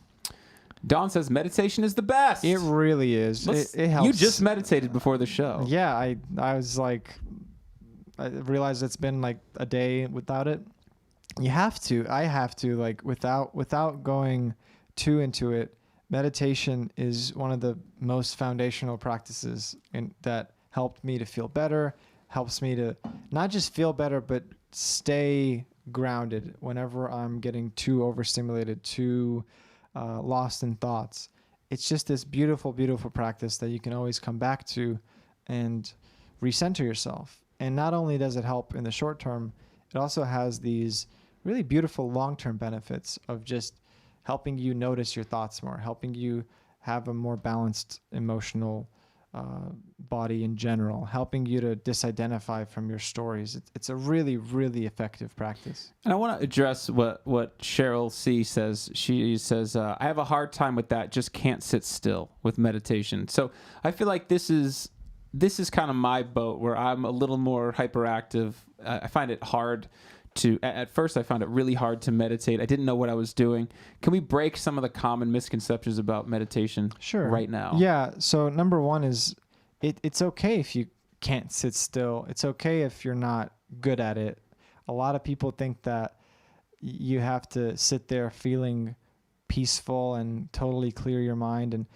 Don says meditation is the best. It really is. It helps. You just meditated before the show. Yeah, I was like, I realized it's been like a day without it. You have to. I have to, like, without going too into it. Meditation is one of the most foundational practices that helped me to feel better, helps me to not just feel better, but stay grounded whenever I'm getting too overstimulated, too lost in thoughts. It's just this beautiful, beautiful practice that you can always come back to and recenter yourself. And not only does it help in the short term, it also has these really beautiful long-term benefits of just helping you notice your thoughts more, helping you have a more balanced emotional body in general, helping you to disidentify from your stories. It's a really, really effective practice. And I want to address what Cheryl C. says. She says, I have a hard time with that, just can't sit still with meditation. So I feel like this is kind of my boat, where I'm a little more hyperactive. I find it hard at first I found it really hard to meditate. I didn't know what I was doing. Can we break some of the common misconceptions about meditation right now? Yeah. So number one is it's okay if you can't sit still. It's okay if you're not good at it. A lot of people think that you have to sit there feeling peaceful and totally clear your mind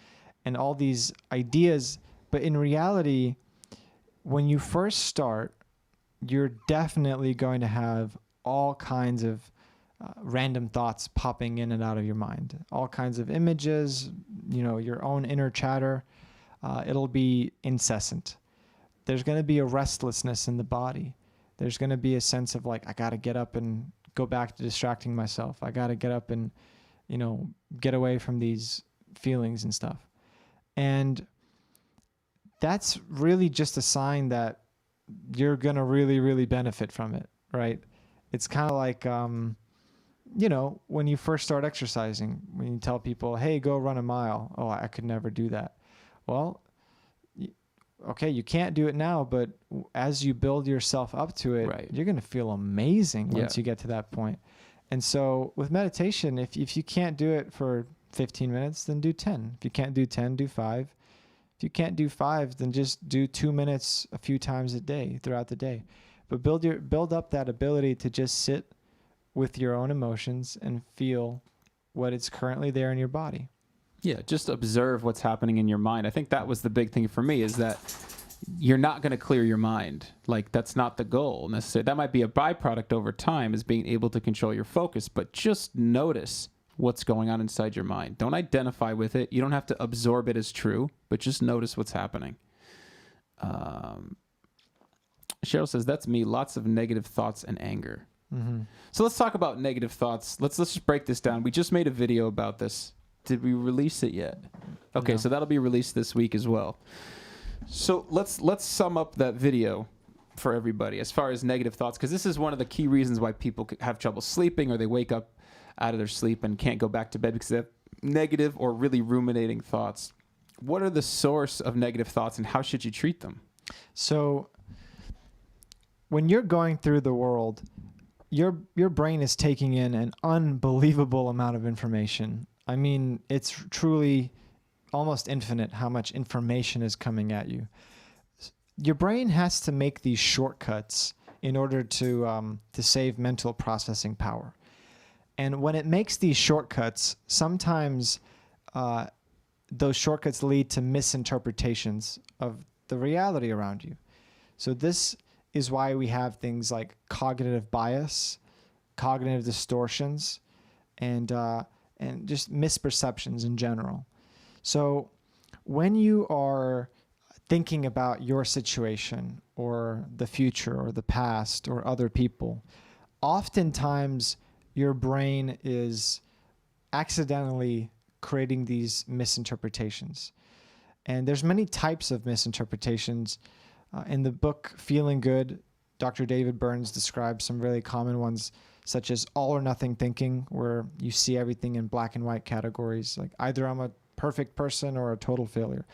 and all these ideas. But in reality, when you first start, you're definitely going to have all kinds of random thoughts popping in and out of your mind, all kinds of images, your own inner chatter. It'll be incessant. There's going to be a restlessness in the body. There's going to be a sense of like, I got to get up and go back to distracting myself. I got to get up and, get away from these feelings and stuff. And that's really just a sign that you're going to really, really benefit from it, right? It's kind of like, when you first start exercising, when you tell people, hey, go run a mile. Oh, I could never do that. Well, okay, you can't do it now, but as you build yourself up to it, right, you're going to feel amazing once you get to that point. And so with meditation, if you can't do it for 15 minutes, then do 10. If you can't do 10, do 5. If you can't do 5, then just do 2 minutes a few times a day throughout the day. But build up that ability to just sit with your own emotions and feel what is currently there in your body. Yeah, just observe what's happening in your mind. I think that was the big thing for me, is that you're not going to clear your mind. Like, that's not the goal necessarily. That might be a byproduct over time, is being able to control your focus, but just notice what's going on inside your mind. Don't identify with it. You don't have to absorb it as true, but just notice what's happening. Cheryl says, that's me. Lots of negative thoughts and anger. Mm-hmm. So let's talk about negative thoughts. Let's just break this down. We just made a video about this. Did we release it yet? Okay, No. So that'll be released this week as well. So let's sum up that video for everybody as far as negative thoughts, because this is one of the key reasons why people have trouble sleeping, or they wake up out of their sleep and can't go back to bed because they have negative or really ruminating thoughts. What are the source of negative thoughts, and how should you treat them? So when you're going through the world, your brain is taking in an unbelievable amount of information. I mean, it's truly almost infinite how much information is coming at you. Your brain has to make these shortcuts in order to save mental processing power. And when it makes these shortcuts, sometimes those shortcuts lead to misinterpretations of the reality around you. So this is why we have things like cognitive bias, cognitive distortions, and just misperceptions in general. So when you are thinking about your situation or the future or the past or other people, oftentimes your brain is accidentally creating these misinterpretations. And there's many types of misinterpretations. In the book Feeling Good, Dr. David Burns describes some really common ones, such as all or nothing thinking, where you see everything in black and white categories, like either I'm a perfect person or a total failure.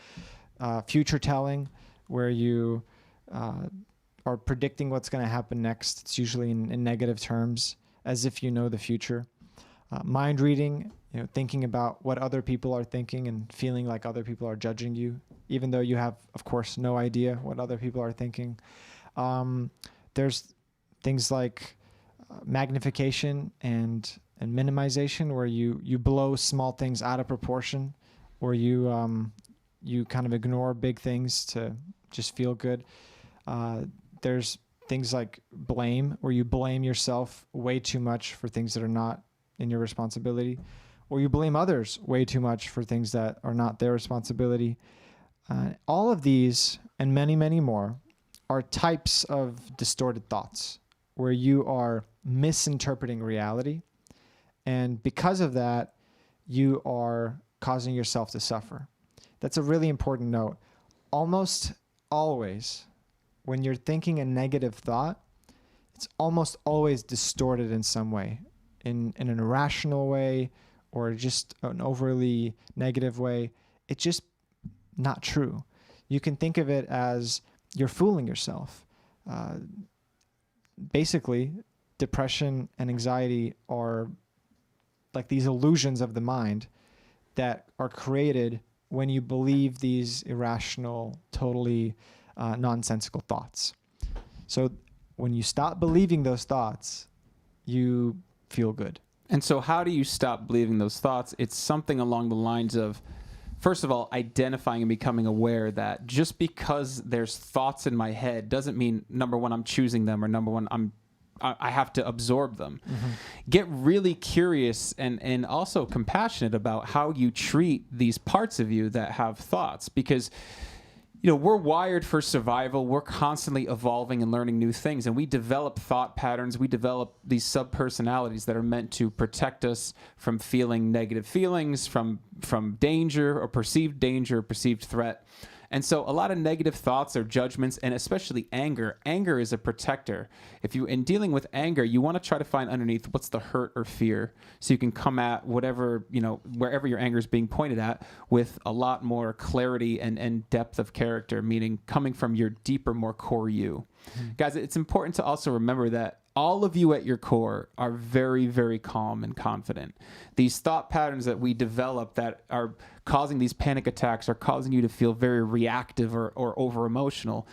Future telling, where you are predicting what's going to happen next. It's usually in negative terms, as if you know the future. Mind reading, thinking about what other people are thinking and feeling like other people are judging you, even though you have, of course, no idea what other people are thinking. There's things like magnification and minimization, where you blow small things out of proportion, or you kind of ignore big things to just feel good. There's things like blame, where you blame yourself way too much for things that are not in your responsibility, or you blame others way too much for things that are not their responsibility. All of these and many, many more are types of distorted thoughts, where you are misinterpreting reality. And because of that, you are causing yourself to suffer. That's a really important note. Almost always, when you're thinking a negative thought, it's almost always distorted in some way, in an irrational way, or just an overly negative way. It's just not true. You can think of it as you're fooling yourself. Basically, depression and anxiety are like these illusions of the mind that are created when you believe these irrational, totally nonsensical thoughts. So when you stop believing those thoughts, you feel good. And so how do you stop believing those thoughts? It's something along the lines of, first of all, identifying and becoming aware that just because there's thoughts in my head doesn't mean, number one, I'm choosing them, or number one, I have to absorb them. Mm-hmm. Get really curious and also compassionate about how you treat these parts of you that have thoughts, because we're wired for survival. We're constantly evolving and learning new things, and we develop thought patterns. We develop these sub-personalities that are meant to protect us from feeling negative feelings, from danger or perceived threat. And so a lot of negative thoughts or judgments, and especially anger. Anger is a protector. In dealing with anger, you want to try to find underneath what's the hurt or fear, so you can come at whatever, wherever your anger is being pointed at, with a lot more clarity and depth of character, meaning coming from your deeper, more core you. Mm-hmm. Guys, it's important to also remember that all of you at your core are very, very calm and confident. These thought patterns that we develop that are causing these panic attacks, are causing you to feel very reactive or over emotional.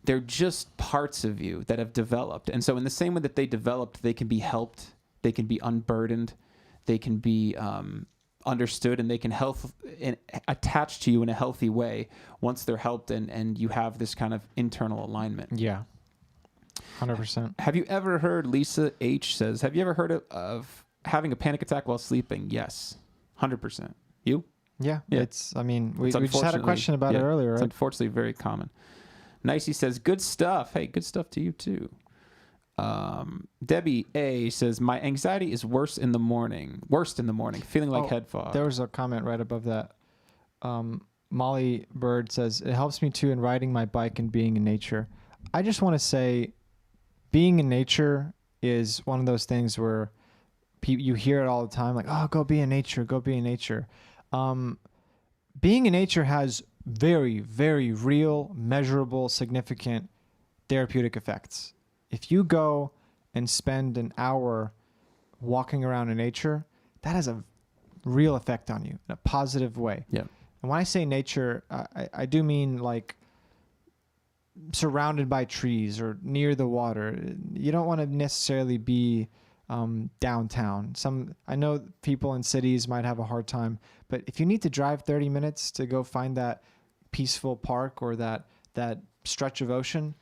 They're just parts of you that have developed. And so in the same way that they developed, they can be helped, they can be unburdened, they can be understood, and they can attach to you in a healthy way once they're helped and you have this kind of internal alignment. Yeah. 100%. Have you ever heard, Lisa H says, have you ever heard of having a panic attack while sleeping? Yes. 100%. You? Yeah. We just had a question about it earlier, right? It's unfortunately very common. Nicey says, good stuff. Hey, good stuff to you too. Debbie A says, my anxiety is worst in the morning, feeling like head fog. There was a comment right above that. Molly Bird says, it helps me too in riding my bike and being in nature. I just want to say, being in nature is one of those things where you hear it all the time, like, oh, go be in nature, go be in nature. Being in nature has very, very real, measurable, significant therapeutic effects. If you go and spend an hour walking around in nature, that has a real effect on you in a positive way. Yeah. And when I say nature, I do mean like surrounded by trees or near the water. You don't want to necessarily be downtown. I know people in cities might have a hard time, but if you need to drive 30 minutes to go find that peaceful park or that stretch of ocean,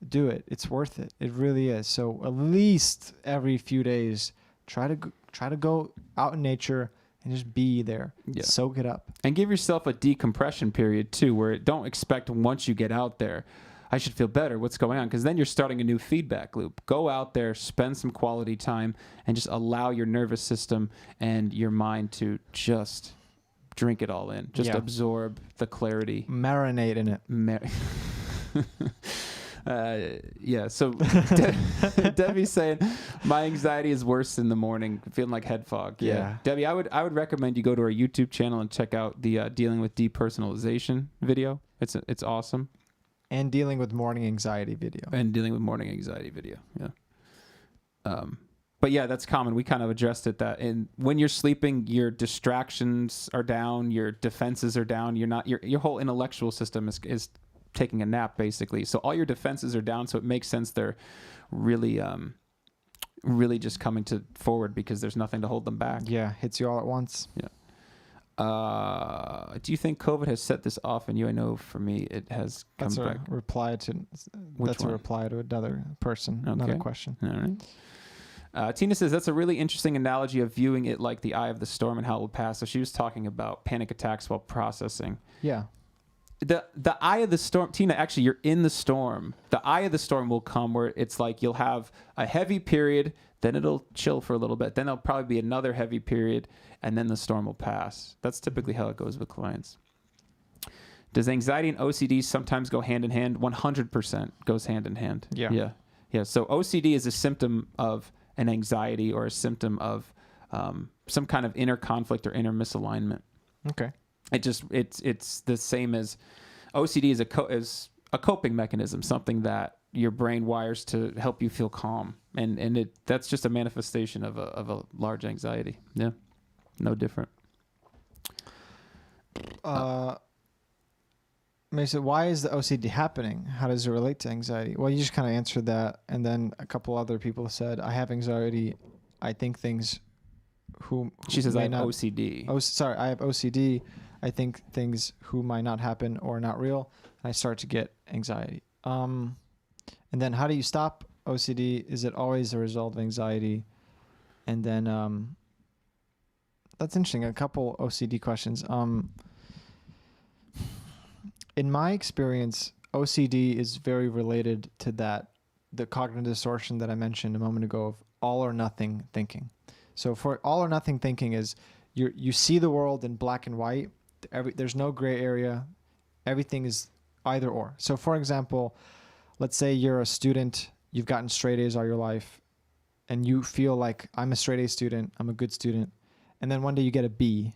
do it. It's worth it. It really is. So at least every few days, try to go out in nature and just be there. Yeah. Soak it up. And give yourself a decompression period too, where don't expect once you get out there, I should feel better. What's going on? Because then you're starting a new feedback loop. Go out there, spend some quality time, and just allow your nervous system and your mind to just drink it all in. Just Yeah. absorb the clarity. Marinate in it. Yeah. So Debbie's saying my anxiety is worse in the morning, feeling like head fog. Yeah. Debbie, I would recommend you go to our YouTube channel and check out the dealing with depersonalization video. It's awesome. And dealing with morning anxiety video. Yeah. But yeah, that's common. We kind of addressed it that when you're sleeping, your distractions are down, your defenses are down. Your whole intellectual system is taking a nap basically. So all your defenses are down. So it makes sense they're really just coming forward because there's nothing to hold them back. Yeah, hits you all at once. Yeah. Do you think COVID has set this off in you? I know for me, it has come That's back. a reply to. Which a one? reply to another person, not a Okay. question. All right. Tina says that's a really interesting analogy of viewing it like the eye of the storm and how it will pass. So she was talking about panic attacks while processing. Yeah. The eye of the storm, Tina, actually you're in the storm. The eye of the storm will come where it's like you'll have a heavy period, then it'll chill for a little bit. Then there'll probably be another heavy period, and then the storm will pass. That's typically how it goes with clients. Does anxiety and OCD sometimes go hand in hand? 100% goes hand in hand. Yeah. Yeah. So OCD is a symptom of an anxiety or a symptom of some kind of inner conflict or inner misalignment. Okay. It's the same as OCD is a coping mechanism, something that your brain wires to help you feel calm, and that's just a manifestation of a large anxiety. Yeah, no different. Mason, why is the OCD happening? How does it relate to anxiety? Well, you just kind of answered that, and then a couple other people said, "I have anxiety. I think things." She says I have not, OCD. Oh, sorry, I have OCD. I think things who might not happen or are not real. And I start to get anxiety. And then how do you stop OCD? Is it always a result of anxiety? And then that's interesting. A couple OCD questions. In my experience, OCD is very related to the cognitive distortion that I mentioned a moment ago of all or nothing thinking. So for all or nothing thinking is you see the world in black and white. There's no gray area. Everything is either or. So for example, let's say you're a student, you've gotten straight A's all your life, and you feel like I'm a straight A student, I'm a good student, and then one day you get a B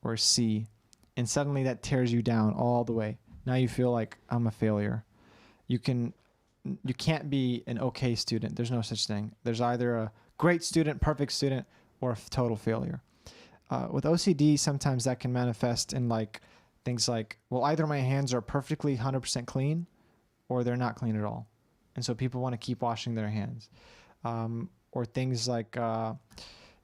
or a C, and suddenly that tears you down all the way. Now you feel like I'm a failure. You can't be an okay student. There's no such thing. There's either a great student, perfect student, or a total failure. With OCD, sometimes that can manifest in like things like, well, either my hands are perfectly 100% clean or they're not clean at all. And so people want to keep washing their hands. Or things like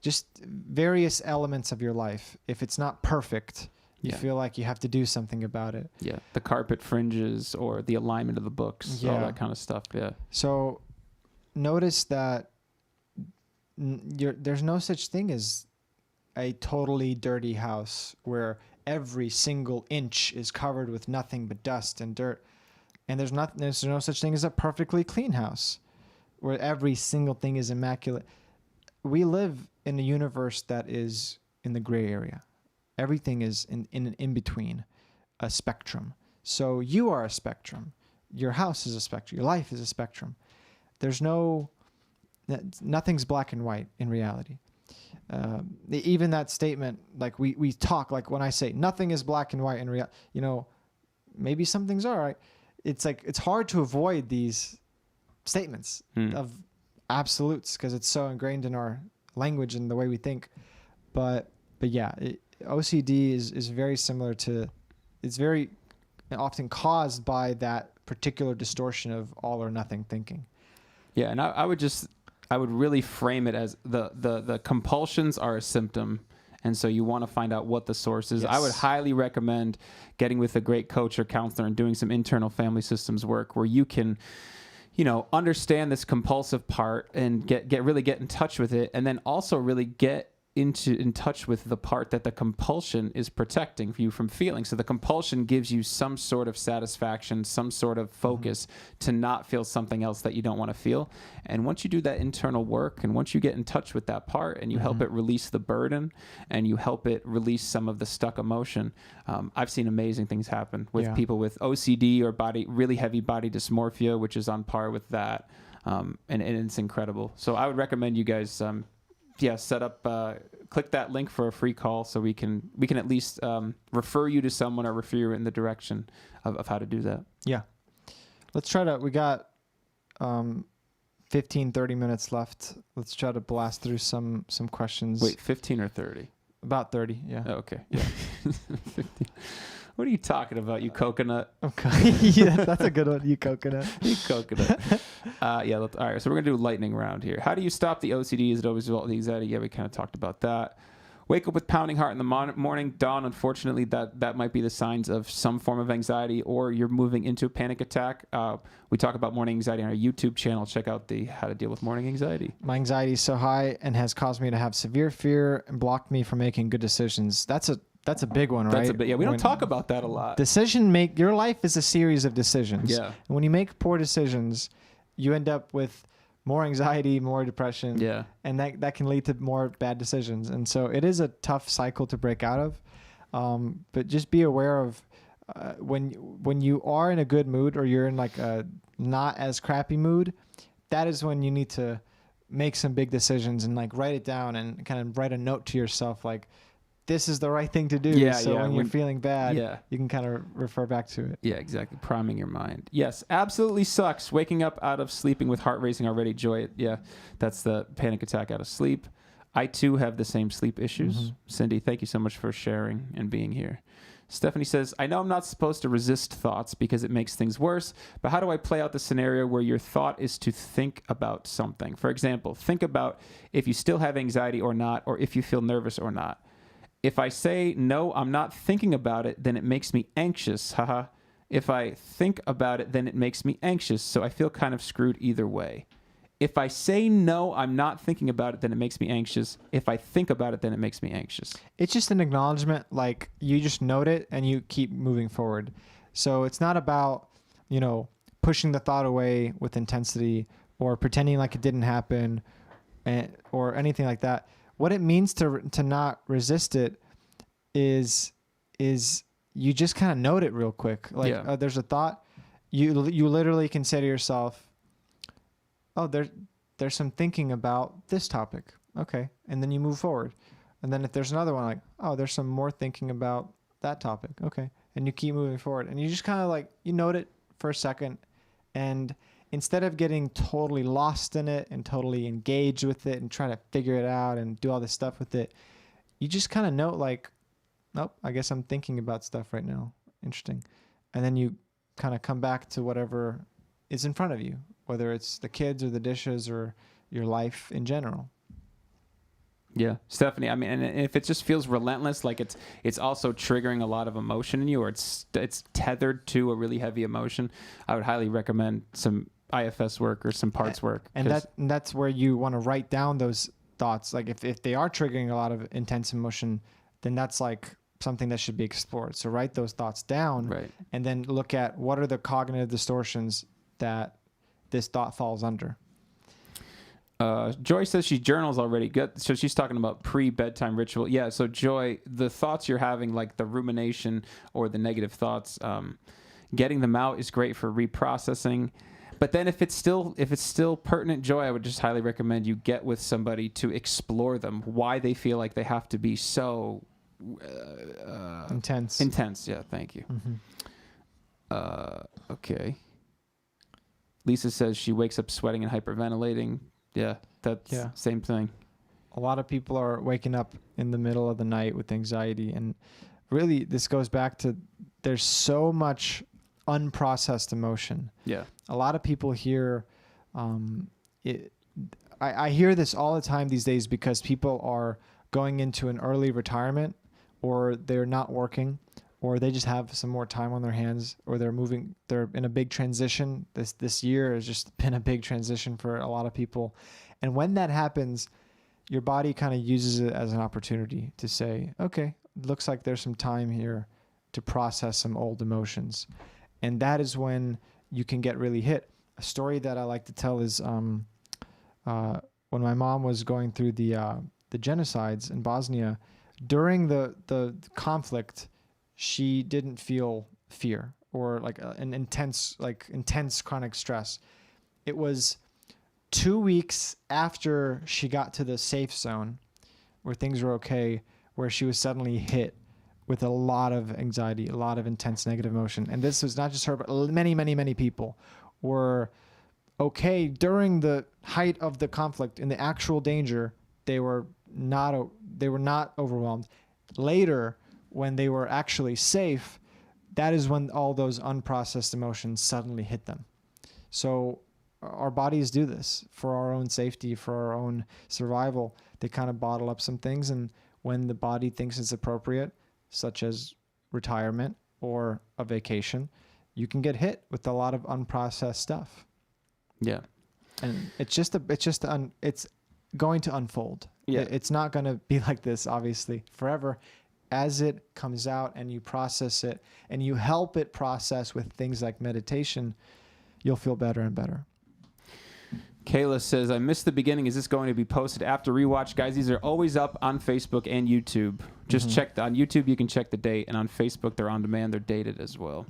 just various elements of your life. If it's not perfect, you feel like you have to do something about it. Yeah, the carpet fringes or the alignment of the books, all that kind of stuff. Yeah. So notice that there's no such thing as a totally dirty house where every single inch is covered with nothing but dust and dirt. And there's no such thing as a perfectly clean house where every single thing is immaculate. We live in a universe that is in the gray area. Everything is in between, a spectrum. So you are a spectrum. Your house is a spectrum. Your life is a spectrum. Nothing's black and white in reality. Even that statement, like we talk, like when I say nothing is black and white in reality, maybe some things are, right? It's like, it's hard to avoid these statements of absolutes because it's so ingrained in our language and the way we think. But yeah, OCD is very similar to, it's very often caused by that particular distortion of all or nothing thinking. Yeah, and I would really frame it as the compulsions are a symptom, and so you want to find out what the source is. Yes. I would highly recommend getting with a great coach or counselor and doing some internal family systems work where you can, understand this compulsive part and get in touch with it, and then also really get in touch with the part that the compulsion is protecting you from feeling. So the compulsion gives you some sort of satisfaction, some sort of focus to not feel something else that you don't want to feel. And once you do that internal work, and once you get in touch with that part and you help it release the burden and you help it release some of the stuck emotion, I've seen amazing things happen with people with OCD or really heavy body dysmorphia, which is on par with that. And it's incredible. So I would recommend you guys, set up, click that link for a free call so we can at least refer you to someone or refer you in the direction of how to do that. Yeah. Let's try to, we got 15, 30 minutes left. Let's try to blast through some questions. Wait, 15 or 30? About 30, yeah. Oh, okay. Yeah. 15. What are you talking about, you coconut? Okay. Yeah, that's a good one, you coconut. You coconut. All right, so we're going to do a lightning round here. How do you stop the OCD? Is it always result of the anxiety? Yeah, we kind of talked about that. Wake up with pounding heart in the morning. Dawn, unfortunately, that might be the signs of some form of anxiety, or you're moving into a panic attack. We talk about morning anxiety on our YouTube channel. Check out the how to deal with morning anxiety. My anxiety is so high and has caused me to have severe fear and blocked me from making good decisions. That's a big one, right? We don't talk about that a lot. Your life is a series of decisions. Yeah. And when you make poor decisions, you end up with more anxiety, more depression. Yeah. And that can lead to more bad decisions. And so it is a tough cycle to break out of. But just be aware of when you are in a good mood or you're in like a not as crappy mood, that is when you need to make some big decisions and like write it down and kind of write a note to yourself like, this is the right thing to do. When you're feeling bad, you can kind of refer back to it. Yeah, exactly. Priming your mind. Yes, absolutely sucks. Waking up out of sleeping with heart racing already. Joy. Yeah, that's the panic attack out of sleep. I too have the same sleep issues. Cindy, thank you so much for sharing and being here. Stephanie says, I know I'm not supposed to resist thoughts because it makes things worse, but how do I play out the scenario where your thought is to think about something? For example, think about if you still have anxiety or not, or if you feel nervous or not. If I say, no, I'm not thinking about it, then it makes me anxious. Haha. If I think about it, then it makes me anxious. So I feel kind of screwed either way. If I say, no, I'm not thinking about it, then it makes me anxious. If I think about it, then it makes me anxious. It's just an acknowledgement. Like you just note it and you keep moving forward. So it's not about, pushing the thought away with intensity or pretending like it didn't happen or anything like that. What it means to not resist it is you just kind of note it real quick. Like there's a thought, you literally can say to yourself, oh, there's some thinking about this topic. Okay. And then you move forward. And then if there's another one, like, oh, there's some more thinking about that topic. Okay. And you keep moving forward. And you just kind of like, you note it for a second. And instead of getting totally lost in it and totally engaged with it and trying to figure it out and do all this stuff with it, you just kind of note like, nope, I guess I'm thinking about stuff right now. Interesting. And then you kind of come back to whatever is in front of you, whether it's the kids or the dishes or your life in general. Yeah, Stephanie, I mean, and if it just feels relentless, like it's also triggering a lot of emotion in you, or it's tethered to a really heavy emotion, I would highly recommend some IFS work or some parts work. And that's where you want to write down those thoughts. Like if they are triggering a lot of intense emotion, then that's like something that should be explored. So write those thoughts down, right, and then look at what are the cognitive distortions that this thought falls under. Joy says she journals already. Good. So she's talking about pre-bedtime ritual. Yeah. So Joy, the thoughts you're having, like the rumination or the negative thoughts, getting them out is great for reprocessing. But then if it's still pertinent, Joy, I would just highly recommend you get with somebody to explore them, why they feel like they have to be so intense. Intense. Yeah. Thank you. Okay. Lisa says she wakes up sweating and hyperventilating. Yeah, that's same thing. A lot of people are waking up in the middle of the night with anxiety. And really, this goes back to there's so much unprocessed emotion. Yeah. A lot of people hear, I hear this all the time these days because people are going into an early retirement, or they're not working, or they just have some more time on their hands, or they're in a big transition. This year has just been a big transition for a lot of people. And when that happens, your body kind of uses it as an opportunity to say, okay, looks like there's some time here to process some old emotions. And that is when you can get really hit. A story that I like to tell is when my mom was going through the genocides in Bosnia, during the conflict, she didn't feel fear or like an intense chronic stress. It was 2 weeks after she got to the safe zone where things were okay, where she was suddenly hit with a lot of anxiety, a lot of intense negative emotion. And this was not just her, but many, many, many people were okay during the height of the conflict. In the actual danger, they were not overwhelmed. Later, when they were actually safe, that is when all those unprocessed emotions suddenly hit them. So our bodies do this for our own safety, for our own survival. They kind of bottle up some things, and when the body thinks it's appropriate, such as retirement or a vacation, you can get hit with a lot of unprocessed stuff. Yeah. And it's going to unfold. Yeah. It's not going to be like this, obviously, forever. As it comes out and you process it and you help it process with things like meditation, you'll feel better and better. Kayla says, I missed the beginning. Is this going to be posted after rewatch? Guys, these are always up on Facebook and YouTube. Just check on YouTube, you can check the date. And on Facebook, they're on demand. They're dated as well.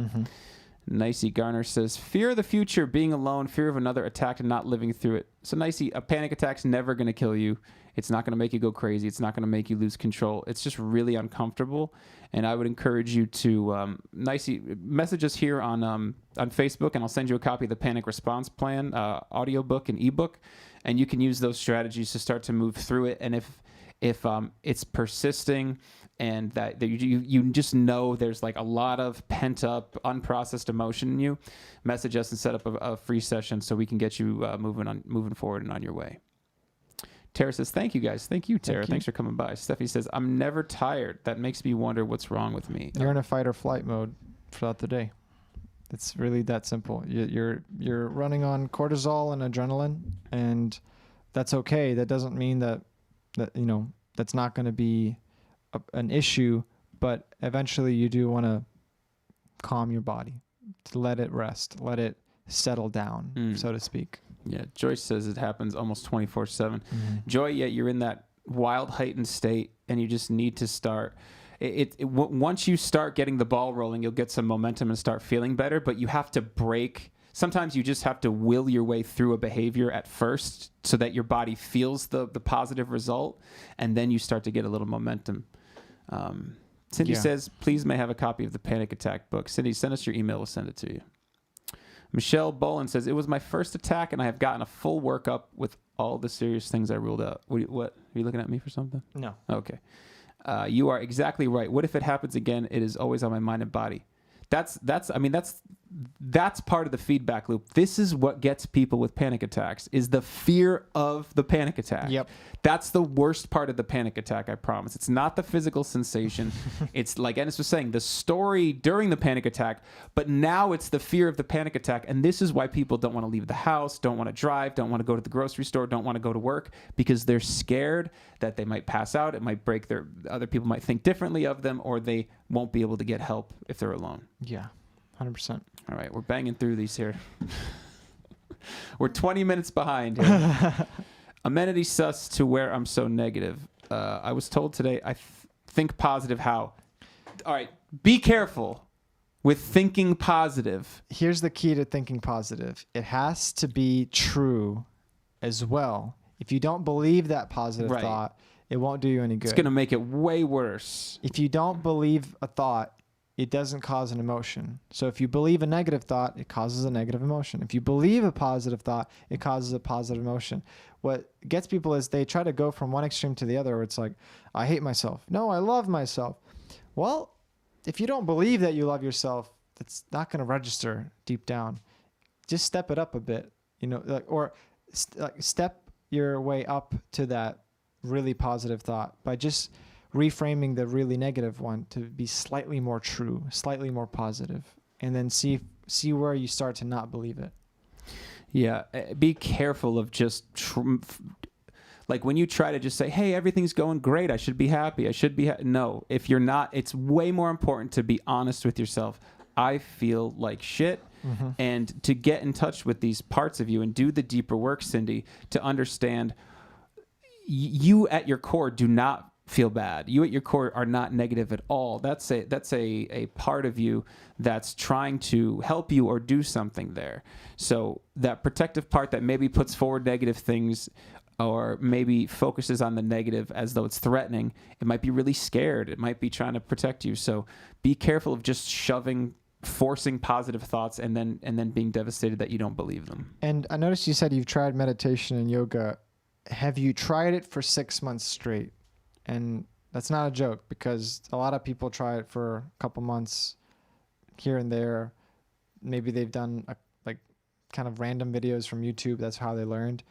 Nicey Garner says, fear of the future, being alone, fear of another attack and not living through it. So Nicey, a panic attack's never going to kill you. It's not going to make you go crazy. It's not going to make you lose control. It's just really uncomfortable. And I would encourage you to, Nicey, message us here on Facebook, and I'll send you a copy of the Panic Response Plan, audiobook and ebook. And you can use those strategies to start to move through it. And if it's persisting, and that you just know there's like a lot of pent up, unprocessed emotion in you, message us and set up a free session so we can get you moving forward and on your way. Tara says, thank you guys. Thank you, Tara. Thanks for coming by. Steffi says, I'm never tired. That makes me wonder what's wrong with me. You're in a fight or flight mode throughout the day. It's really that simple. You're running on cortisol and adrenaline, and that's okay. That doesn't mean that that's not going to be an issue, but eventually you do want to calm your body, to let it rest, let it settle down, so to speak. Yeah, Joyce says it happens almost 24/7. Joy, yet you're in that wild, heightened state, and you just need to start. Once you start getting the ball rolling, you'll get some momentum and start feeling better, but you have to break. Sometimes you just have to will your way through a behavior at first so that your body feels the positive result, and then you start to get a little momentum. Cindy says, please may have a copy of the Panic Attack book. Cindy, send us your email. We'll send it to you. Michelle Bolin says, it was my first attack, and I have gotten a full workup with all the serious things I ruled out. What? Are you looking at me for something? No. Okay. You are exactly right. What if it happens again? It is always on my mind and body. That's part of the feedback loop. This is what gets people with panic attacks, is the fear of the panic attack. Yep. That's the worst part of the panic attack, I promise. It's not the physical sensation. It's like Ennis was saying, the story during the panic attack, but now it's the fear of the panic attack. And this is why people don't want to leave the house, don't want to drive, don't want to go to the grocery store, don't want to go to work, because they're scared that they might pass out. It might break other people might think differently of them, or they won't be able to get help if they're alone. Yeah, 100%. All right, we're banging through these here. We're 20 minutes behind here. Amenity sus to where I'm so negative. I was told today I think positive how. All right, be careful with thinking positive. Here's the key to thinking positive. It has to be true as well. If you don't believe that positive thought, it won't do you any good. It's going to make it way worse. If you don't believe a thought, it doesn't cause an emotion. So if you believe a negative thought, it causes a negative emotion. If you believe a positive thought, it causes a positive emotion. What gets people is they try to go from one extreme to the other, where it's like, I hate myself. No, I love myself. Well, if you don't believe that you love yourself, it's not going to register deep down. Just step it up a bit, or step your way up to that really positive thought by just reframing the really negative one to be slightly more true, slightly more positive, and then see where you start to not believe it. Yeah, be careful of just Like when you try to just say, hey, everything's going great, I should be happy, no, if you're not, it's way more important to be honest with yourself. I feel like shit. And to get in touch with these parts of you and do the deeper work, Cindy, to understand you at your core do not feel bad. You at your core are not negative at all. That's a part of you that's trying to help you or do something there. So that protective part that maybe puts forward negative things or maybe focuses on the negative as though it's threatening, it might be really scared. It might be trying to protect you. So be careful of just forcing positive thoughts and then being devastated that you don't believe them. And I noticed you said you've tried meditation and yoga. Have you tried it for 6 months straight? And that's not a joke, because a lot of people try it for a couple months here and there. Maybe they've done like kind of random videos from YouTube. That's how they learned.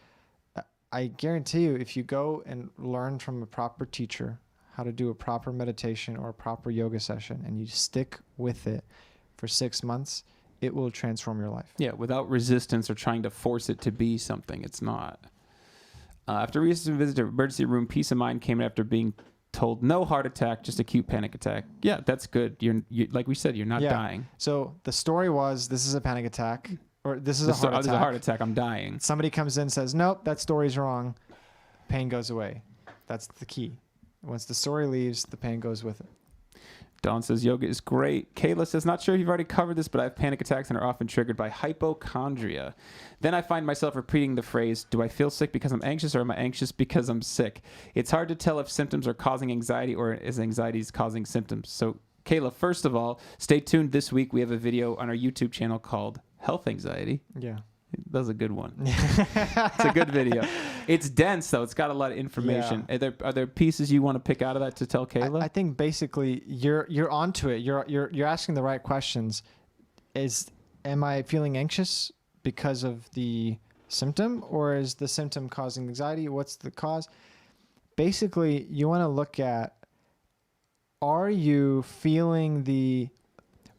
I guarantee you, if you go and learn from a proper teacher how to do a proper meditation or a proper yoga session, and you stick with it for 6 months, it will transform your life. Yeah, without resistance or trying to force it to be something it's not. After a recent visit to emergency room, peace of mind came after being told no heart attack, just acute panic attack. Yeah, that's good. You like we said, you're not dying. So the story was, this is a panic attack, or this is a heart attack. This is a heart attack. I'm dying. Somebody comes in and says, nope, that story's wrong. Pain goes away. That's the key. Once the story leaves, the pain goes with it. Dawn says, yoga is great. Kayla says, not sure if you've already covered this, but I have panic attacks and are often triggered by hypochondria. Then I find myself repeating the phrase, do I feel sick because I'm anxious, or am I anxious because I'm sick? It's hard to tell if symptoms are causing anxiety or is anxiety causing symptoms. So, Kayla, first of all, stay tuned this week. We have a video on our YouTube channel called Health Anxiety. Yeah. That was a good one. It's a good video. It's dense, though. It's got a lot of information. Yeah. Are there pieces you want to pick out of that to tell Kayla? I think basically you're onto it. You're asking the right questions. Am I feeling anxious because of the symptom, or is the symptom causing anxiety? What's the cause? Basically, you want to look at, are you feeling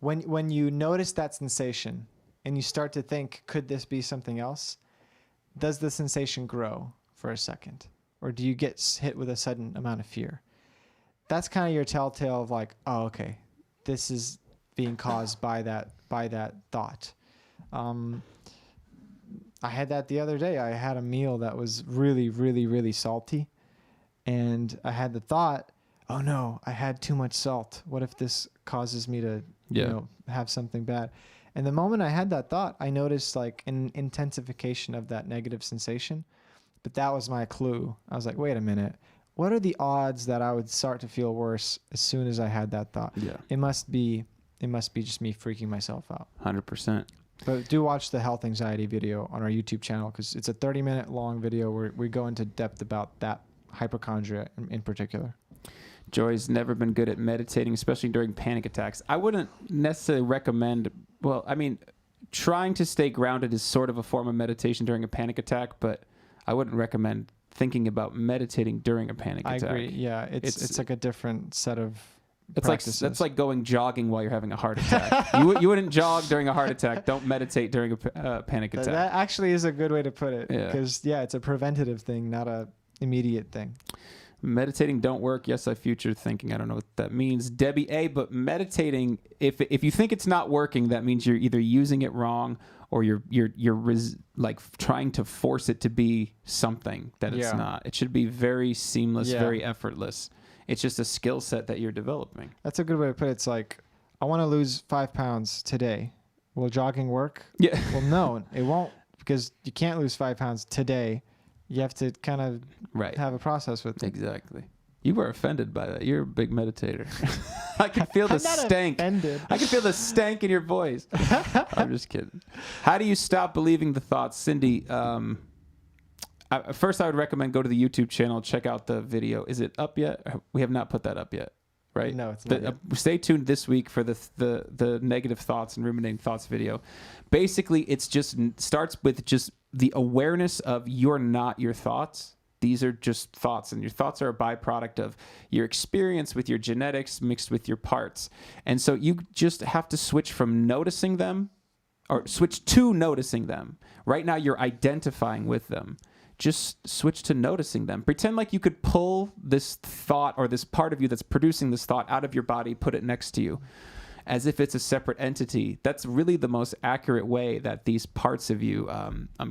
when you notice that sensation and you start to think, could this be something else? Does the sensation grow for a second? Or do you get hit with a sudden amount of fear? That's kind of your telltale of like, oh, okay, this is being caused by that thought. I had that the other day. I had a meal that was really, really, really salty. And I had the thought, oh no, I had too much salt. What if this causes me to have something bad? And the moment I had that thought, I noticed like an intensification of that negative sensation. But that was my clue. I was like, wait a minute. What are the odds that I would start to feel worse as soon as I had that thought? Yeah. It must be just me freaking myself out. 100%. But do watch the health anxiety video on our YouTube channel, because it's a 30-minute long video where we go into depth about that hypochondria in particular. Joy's never been good at meditating, especially during panic attacks. I wouldn't necessarily recommend, well, I mean, trying to stay grounded is sort of a form of meditation during a panic attack, but I wouldn't recommend thinking about meditating during a panic attack. I agree. Yeah, it's like a different set of practices. That's like going jogging while you're having a heart attack. you wouldn't jog during a heart attack. Don't meditate during a panic attack. That actually is a good way to put it, because it's a preventative thing, not a immediate thing. Meditating don't work. Yes, I future thinking. I don't know what that means. Debbie A, but meditating, if you think it's not working, that means you're either using it wrong or you're trying to force it to be something that it's not. It should be very seamless, very effortless. It's just a skill set that you're developing. That's a good way to put it. It's like, I want to lose 5 pounds today. Will jogging work? Yeah. Well, no, it won't, because you can't lose 5 pounds today. You have to kind of have a process with it. Exactly. You were offended by that. You're a big meditator. I can feel the stank. Offended. I can feel the stank in your voice. I'm just kidding. How do you stop believing the thoughts? Cindy, first I would recommend go to the YouTube channel, check out the video. Is it up yet? We have not put that up yet, right? No, it's not yet. Stay tuned this week for the negative thoughts and ruminating thoughts video. Basically, it's just starts with just the awareness of you're not your thoughts. These are just thoughts, and your thoughts are a byproduct of your experience with your genetics mixed with your parts. And so you just have to switch from noticing them, or switch to noticing them. Right now, you're identifying with them. just switch to noticing them. Pretend like you could pull this thought or this part of you that's producing this thought out of your body, put it next to you, as if it's a separate entity. That's really the most accurate way that these parts of you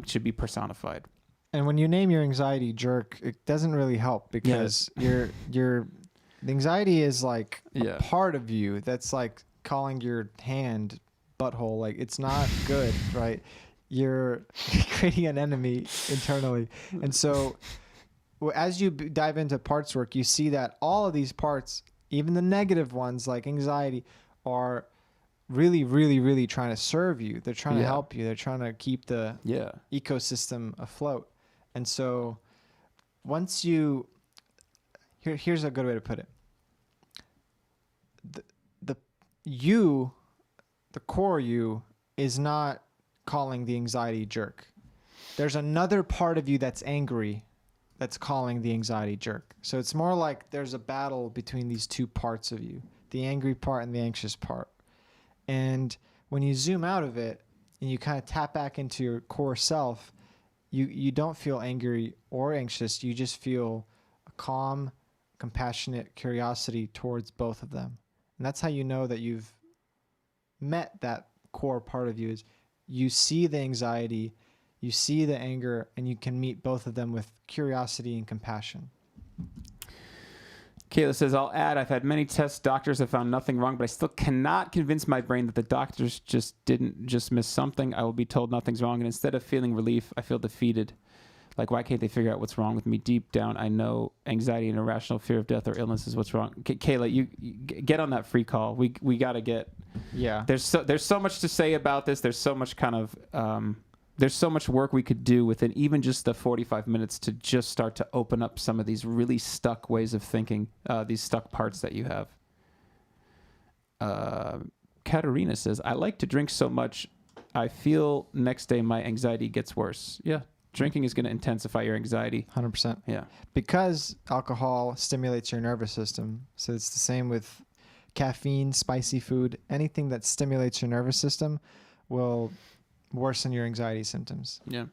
should be personified. And when you name your anxiety jerk, it doesn't really help because the anxiety is like a part of you that's like calling your hand butthole. Like, it's not good, right? You're creating an enemy internally. And so as you dive into parts work, you see that all of these parts, even the negative ones like anxiety, are really, really, really trying to serve you. They're trying to help you. They're trying to keep the ecosystem afloat. And so once you, here's a good way to put it. The core you is not calling the anxiety jerk. There's another part of you that's angry that's calling the anxiety jerk. So it's more like there's a battle between these two parts of you, the angry part and the anxious part. And when you zoom out of it and you kind of tap back into your core self, you don't feel angry or anxious. You just feel a calm, compassionate curiosity towards both of them. And that's how you know that you've met that core part of you. Is you see the anxiety, you see the anger, and you can meet both of them with curiosity and compassion. Kayla says, I'll add, I've had many tests. Doctors have found nothing wrong, but I still cannot convince my brain that the doctors didn't miss something. I will be told nothing's wrong, and instead of feeling relief, I feel defeated. Like, why can't they figure out what's wrong with me? Deep down, I know anxiety and irrational fear of death or illness is what's wrong. Kayla, you get on that free call. We got to get... Yeah. There's so much to say about this. There's so much there's so much work we could do within even just the 45 minutes to just start to open up some of these really stuck ways of thinking, these stuck parts that you have. Katerina says, I like to drink so much, I feel next day my anxiety gets worse. Yeah. Drinking is going to intensify your anxiety. 100%. Yeah. Because alcohol stimulates your nervous system. So it's the same with caffeine, spicy food. Anything that stimulates your nervous system will worsen your anxiety symptoms. Yeah.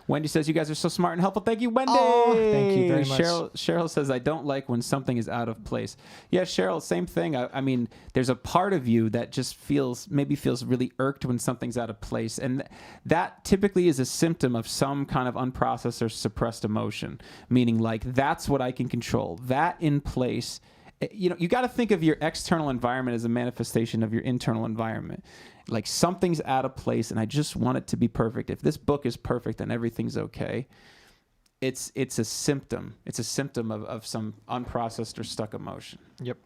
Wendy says, you guys are so smart and helpful. Thank you, Wendy. Oh, thank you very much. Cheryl says, I don't like when something is out of place. Yeah, Cheryl, same thing. I mean, there's a part of you that just feels really irked when something's out of place. And that typically is a symptom of some kind of unprocessed or suppressed emotion, meaning like, that's what I can control. That in place. You know, you got to think of your external environment as a manifestation of your internal environment. Like, something's out of place and I just want it to be perfect. If this book is perfect and everything's okay, it's a symptom. It's a symptom of some unprocessed or stuck emotion. Yep.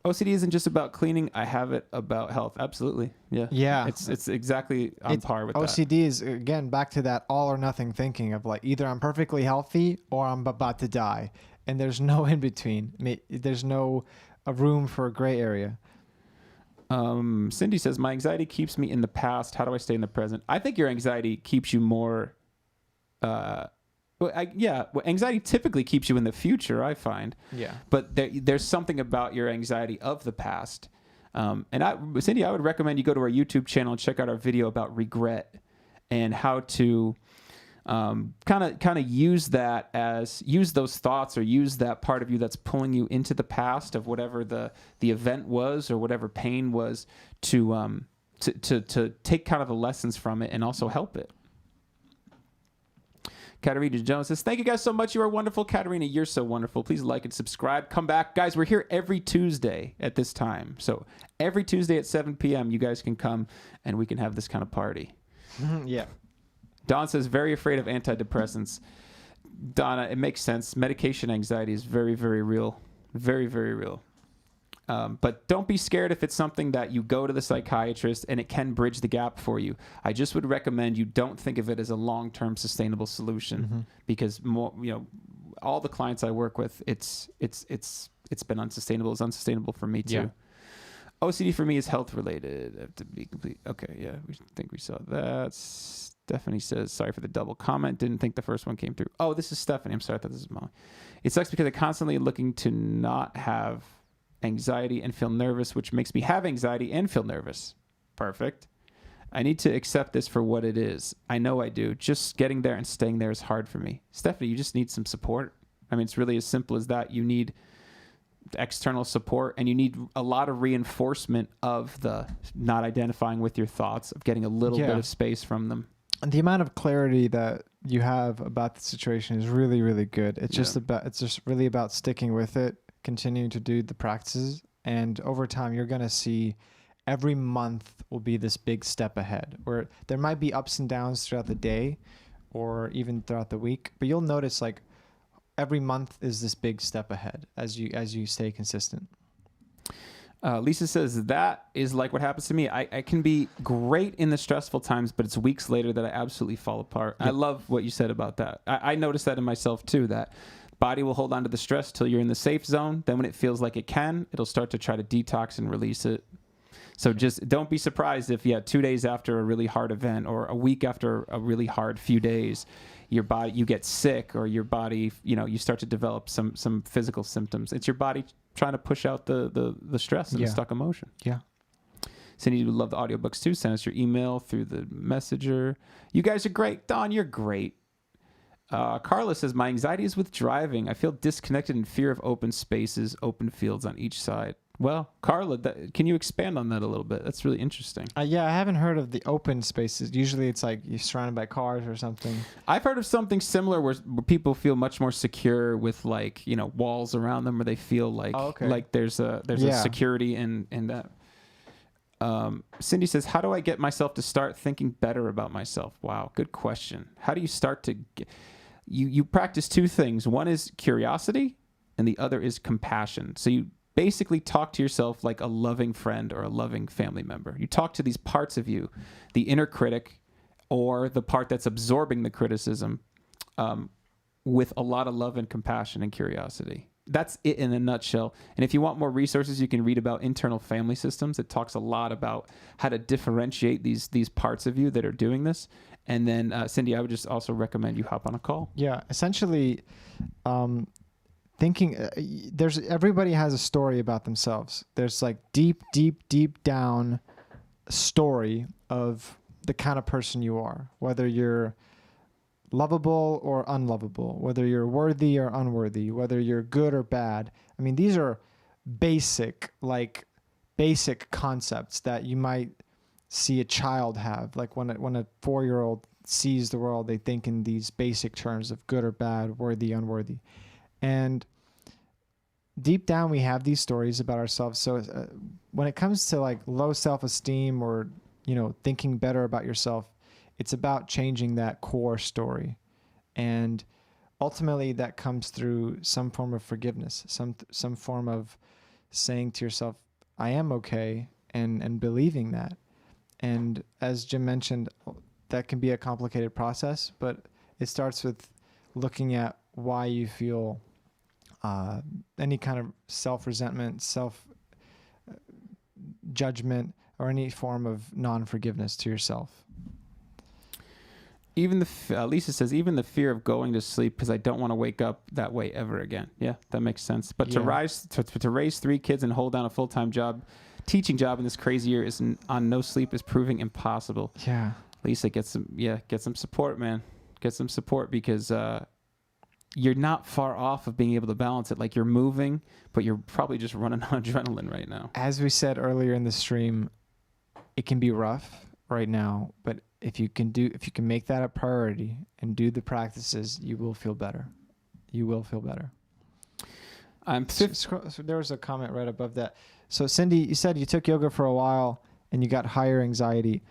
OCD isn't just about cleaning. I have it about health. Absolutely. Yeah. Yeah. It's exactly on par with OCD that. is, again, back to that all or nothing thinking of like, either I'm perfectly healthy or I'm about to die. And there's no in between. There's no room for a gray area. Cindy says, my anxiety keeps me in the past. How do I stay in the present? I think your anxiety keeps you more... anxiety typically keeps you in the future, I find. Yeah. But there's something about your anxiety of the past. Cindy, I would recommend you go to our YouTube channel and check out our video about regret and how to... kind of use those thoughts or use that part of you that's pulling you into the past of whatever the event was or whatever pain was to take kind of the lessons from it and also help it. Katerina Jones says, thank you guys so much. You are wonderful. Katerina, you're so wonderful. Please like and subscribe. Come back. Guys, we're here every Tuesday at this time. So every Tuesday at 7 p.m. you guys can come and we can have this kind of party. Yeah. Don says, very afraid of antidepressants. Donna, it makes sense. Medication anxiety is very, very real. Very, very real. But don't be scared if it's something that you go to the psychiatrist and it can bridge the gap for you. I just would recommend you don't think of it as a long-term sustainable solution because all the clients I work with, it's been unsustainable. It's unsustainable for me too. Yeah. OCD for me is health related. I have to be complete. Okay. Yeah. We think we saw that. Stephanie says, sorry for the double comment. Didn't think the first one came through. Oh, this is Stephanie. I'm sorry. I thought this was Molly. It sucks because I'm constantly looking to not have anxiety and feel nervous, which makes me have anxiety and feel nervous. Perfect. I need to accept this for what it is. I know I do. Just getting there and staying there is hard for me. Stephanie, you just need some support. I mean, it's really as simple as that. You need external support, and you need a lot of reinforcement of the not identifying with your thoughts, of getting a little bit of space from them. And the amount of clarity that you have about the situation is really, really good. It's just really about sticking with it, continuing to do the practices, and over time you're going to see every month will be this big step ahead, where there might be ups and downs throughout the day or even throughout the week, but you'll notice like every month is this big step ahead as you stay consistent. Lisa says, that is like what happens to me. I can be great in the stressful times, but it's weeks later that I absolutely fall apart. Yep. I love what you said about that. I noticed that in myself too, that body will hold on to the stress till you're in the safe zone. Then when it feels like it can, it'll start to try to detox and release it. So just don't be surprised if 2 days after a really hard event or a week after a really hard few days, you get sick, or your body, you start to develop some physical symptoms. It's your body trying to push out the stress and the stuck emotion. Yeah. Cindy would love the audiobooks too. Send us your email through the messenger. You guys are great. Don, you're great. Carla says, my anxiety is with driving. I feel disconnected in fear of open spaces, open fields on each side. Well, Carla, can you expand on that a little bit? That's really interesting. I haven't heard of the open spaces. Usually it's like you're surrounded by cars or something. I've heard of something similar where people feel much more secure with walls around them, where they feel like there's a security in that. Cindy says, how do I get myself to start thinking better about myself? Wow, good question. How do you start to get... You practice two things. One is curiosity, and the other is compassion. So you basically talk to yourself like a loving friend or a loving family member. You talk to these parts of you, the inner critic or the part that's absorbing the criticism, with a lot of love and compassion and curiosity. That's it in a nutshell. And if you want more resources, you can read about internal family systems. It talks a lot about how to differentiate these parts of you that are doing this. And then, Cindy, I would just also recommend you hop on a call. Yeah, essentially, thinking everybody has a story about themselves. There's like deep down story of the kind of person you are, whether you're lovable or unlovable, whether you're worthy or unworthy, whether you're good or bad. I mean, these are basic concepts that you might see a child have. Like when a 4-year-old sees the world, they think in these basic terms of good or bad, worthy, unworthy. And deep down, we have these stories about ourselves. So when it comes to like low self-esteem or, thinking better about yourself, it's about changing that core story. And ultimately that comes through some form of forgiveness, some form of saying to yourself, I am okay, and believing that. And as Jim mentioned, that can be a complicated process, but it starts with looking at why you feel any kind of self-resentment, self-judgment, or any form of non-forgiveness to yourself. Even Lisa says, even the fear of going to sleep because I don't want to wake up that way ever again. Yeah, that makes sense. But to raise 3 kids and hold down a full-time teaching job in this crazy year on no sleep is proving impossible. Yeah. Lisa, get some support, man. Get some support because you're not far off of being able to balance it. Like, you're moving, but you're probably just running on adrenaline right now. As we said earlier in the stream, it can be rough right now, but if you can make that a priority and do the practices, you will feel better. You will feel better. So there was a comment right above that. So Cindy, you said you took yoga for a while and you got higher anxiety.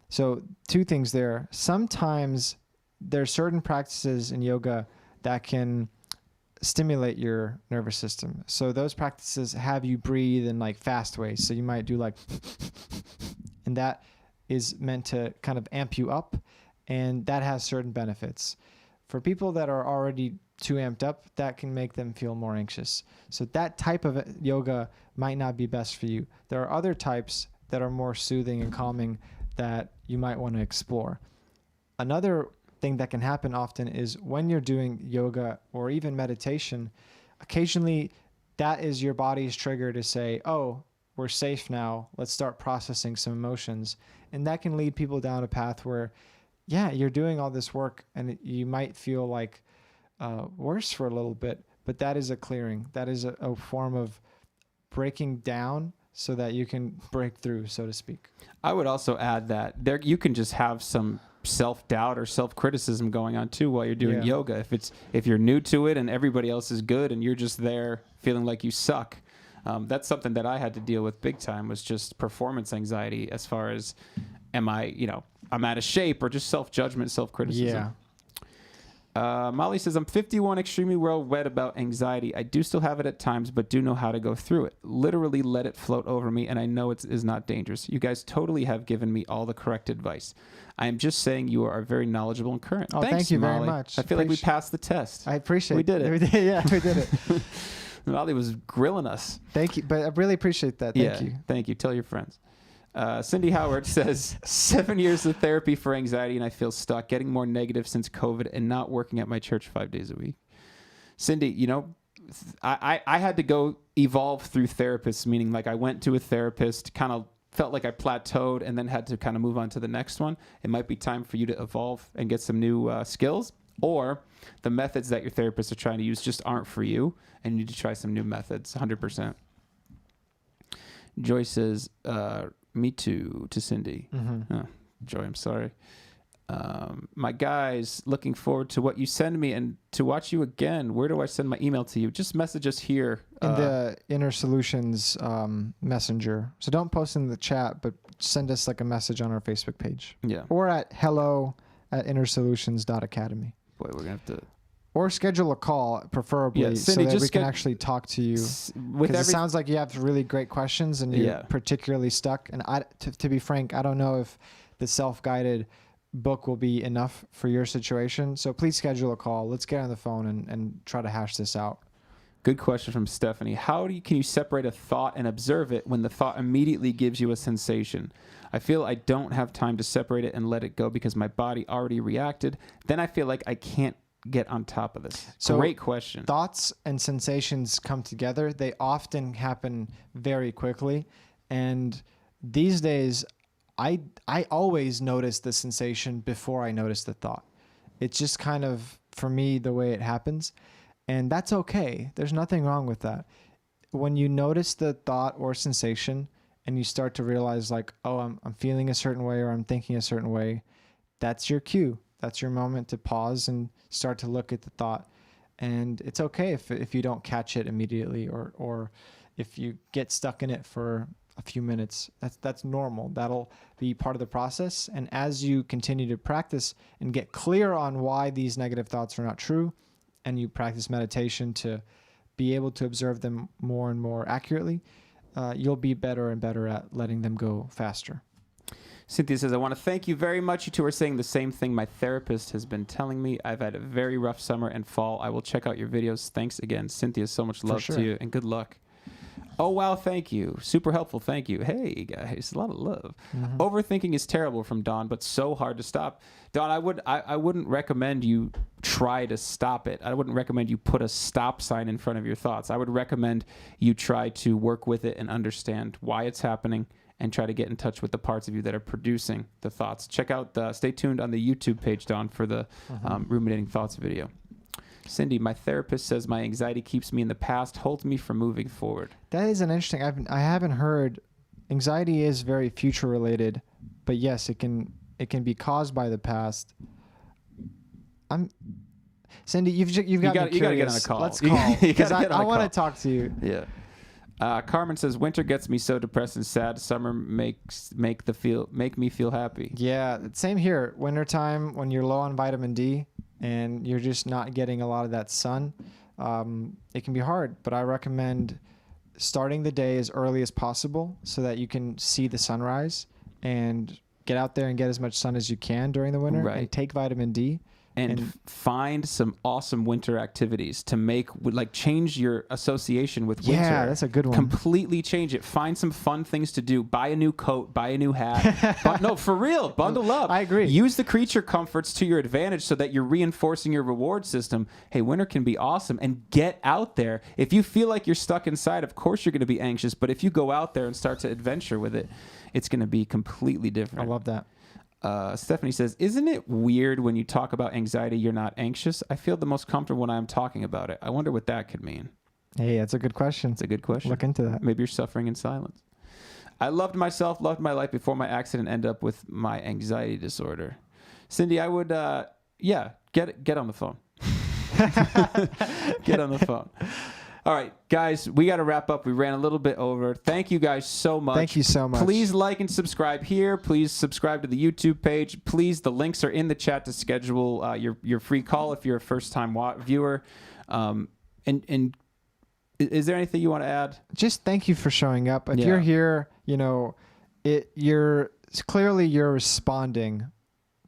So 2 things there. Sometimes there are certain practices in yoga that can stimulate your nervous system. So those practices have you breathe in like fast ways. So you might do like, and that is meant to kind of amp you up, and that has certain benefits. For people that are already too amped up, that can make them feel more anxious. So that type of yoga might not be best for you. There are other types that are more soothing and calming that you might want to explore. Another thing that can happen often is when you're doing yoga or even meditation, occasionally that is your body's trigger to say, oh, we're safe now. Let's start processing some emotions. And that can lead people down a path where, yeah, you're doing all this work and you might feel like worse for a little bit, but that is a clearing. That is a form of breaking down so that you can break through, so to speak. I would also add that there you can just have some self-doubt or self-criticism going on too while you're doing yoga. If you're new to it and everybody else is good and you're just there feeling like you suck, that's something that I had to deal with big time, was just performance anxiety as far as I'm out of shape, or just self-judgment, self-criticism. Molly says, I'm 51, extremely well read about anxiety. I do still have it at times, but do know how to go through it. Literally let it float over me, and I know it is not dangerous. You guys totally have given me all the correct advice. I am just saying you are very knowledgeable and current. Oh, Thanks, thank you Molly. very much. I feel like we passed the test. I appreciate it. We did it. We did, yeah, we did it. Molly was grilling us. Thank you, but I really appreciate that. Thank you. Thank you. Tell your friends. Cindy Howard says, 7 years of therapy for anxiety and I feel stuck, getting more negative since COVID and not working at my church 5 days a week. Cindy, I had to go evolve through therapists, meaning like I went to a therapist, kind of felt like I plateaued and then had to kind of move on to the next one. It might be time for you to evolve and get some new skills, or the methods that your therapists are trying to use just aren't for you and you need to try some new methods, 100%. Joy says, me too, to Cindy. Mm-hmm. Oh, Joy, I'm sorry. My guys, looking forward to what you send me and to watch you again. Where do I send my email to you? Just message us here. In the Inner Solutions messenger. So don't post in the chat, but send us like a message on our Facebook page. Yeah. Or at hello@innersolutions.academy. Boy, we're going to have to... Or schedule a call, preferably, Cindy, so that we can actually talk to you. Because it sounds like you have really great questions and you're particularly stuck. And to be frank, I don't know if the self-guided book will be enough for your situation. So please schedule a call. Let's get on the phone and try to hash this out. Good question from Stephanie. Can you separate a thought and observe it when the thought immediately gives you a sensation? I feel I don't have time to separate it and let it go because my body already reacted. Then I feel like I can't get on top of this. So great question. Thoughts and sensations come together. They often happen very quickly. And these days, I always notice the sensation before I notice the thought. It's just kind of, for me, the way it happens. And that's okay. There's nothing wrong with that. When you notice the thought or sensation and you start to realize like, oh, I'm feeling a certain way or I'm thinking a certain way, that's your cue. That's your moment to pause and start to look at the thought. And it's okay if you don't catch it immediately or if you get stuck in it for a few minutes. That's normal. That'll be part of the process. And as you continue to practice and get clear on why these negative thoughts are not true, and you practice meditation to be able to observe them more and more accurately, you'll be better and better at letting them go faster. Cynthia says, I want to thank you very much. You two are saying the same thing my therapist has been telling me. I've had a very rough summer and fall. I will check out your videos. Thanks again. Cynthia, so much love to you and good luck. Oh, wow, thank you. Super helpful, thank you. Hey, guys, a lot of love. Mm-hmm. Overthinking is terrible from Dawn, but so hard to stop. Dawn, I wouldn't recommend you try to stop it. I wouldn't recommend you put a stop sign in front of your thoughts. I would recommend you try to work with it and understand why it's happening and try to get in touch with the parts of you that are producing the thoughts. Stay tuned on the YouTube page, Dawn, for the ruminating thoughts video. Cindy, my therapist says my anxiety keeps me in the past, holds me from moving forward. That is an interesting. I haven't heard. Anxiety is very future related, but yes, it can be caused by the past. Cindy, you've got to get on a call. Let's call because I want to talk to you. Yeah. Carmen says winter gets me so depressed and sad. Summer make me feel happy. Yeah, same here. Wintertime when you're low on vitamin D and you're just not getting a lot of that sun, it can be hard. But I recommend starting the day as early as possible so that you can see the sunrise and get out there and get as much sun as you can during the winter and take vitamin D and find some awesome winter activities to make, like, change your association with winter. Yeah, that's a good one. Completely change it. Find some fun things to do. Buy a new coat. Buy a new hat. No, for real. Bundle up. I agree. Use the creature comforts to your advantage so that you're reinforcing your reward system. Hey, winter can be awesome. And get out there. If you feel like you're stuck inside, of course you're going to be anxious. But if you go out there and start to adventure with it, it's going to be completely different. I love that. Stephanie says, isn't it weird when you talk about anxiety, you're not anxious? I feel the most comfortable when I'm talking about it. I wonder what that could mean. Hey, that's a good question. It's a good question. Look into that. Maybe you're suffering in silence. I loved myself, loved my life before my accident, end up with my anxiety disorder. Cindy, I would, get on the phone. Get on the phone. All right, guys, we got to wrap up. We ran a little bit over. Thank you guys so much. Thank you so much. Please like and subscribe here. Please subscribe to the YouTube page. Please, the links are in the chat to schedule your free call if you're a first-time viewer. And is there anything you want to add? Just thank you for showing up. If you're here, you're responding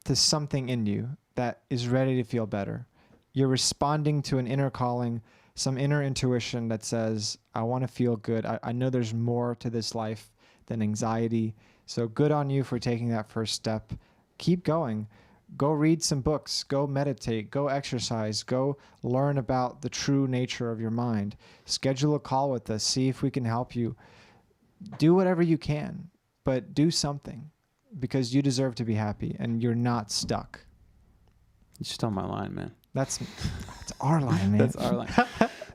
to something in you that is ready to feel better. You're responding to an inner calling, some inner intuition that says, I want to feel good. I know there's more to this life than anxiety. So good on you for taking that first step. Keep going. Go read some books. Go meditate. Go exercise. Go learn about the true nature of your mind. Schedule a call with us. See if we can help you. Do whatever you can, but do something because you deserve to be happy and you're not stuck. You stole my line, man. That's our line, man. That's our line.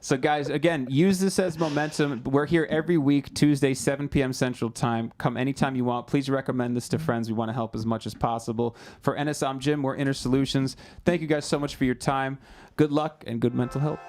So, guys, again, use this as momentum. We're here every week, Tuesday, 7 p.m. Central Time. Come anytime you want. Please recommend this to friends. We want to help as much as possible. For NS, I'm Jim. We're Inner Solutions. Thank you guys so much for your time. Good luck and good mental health.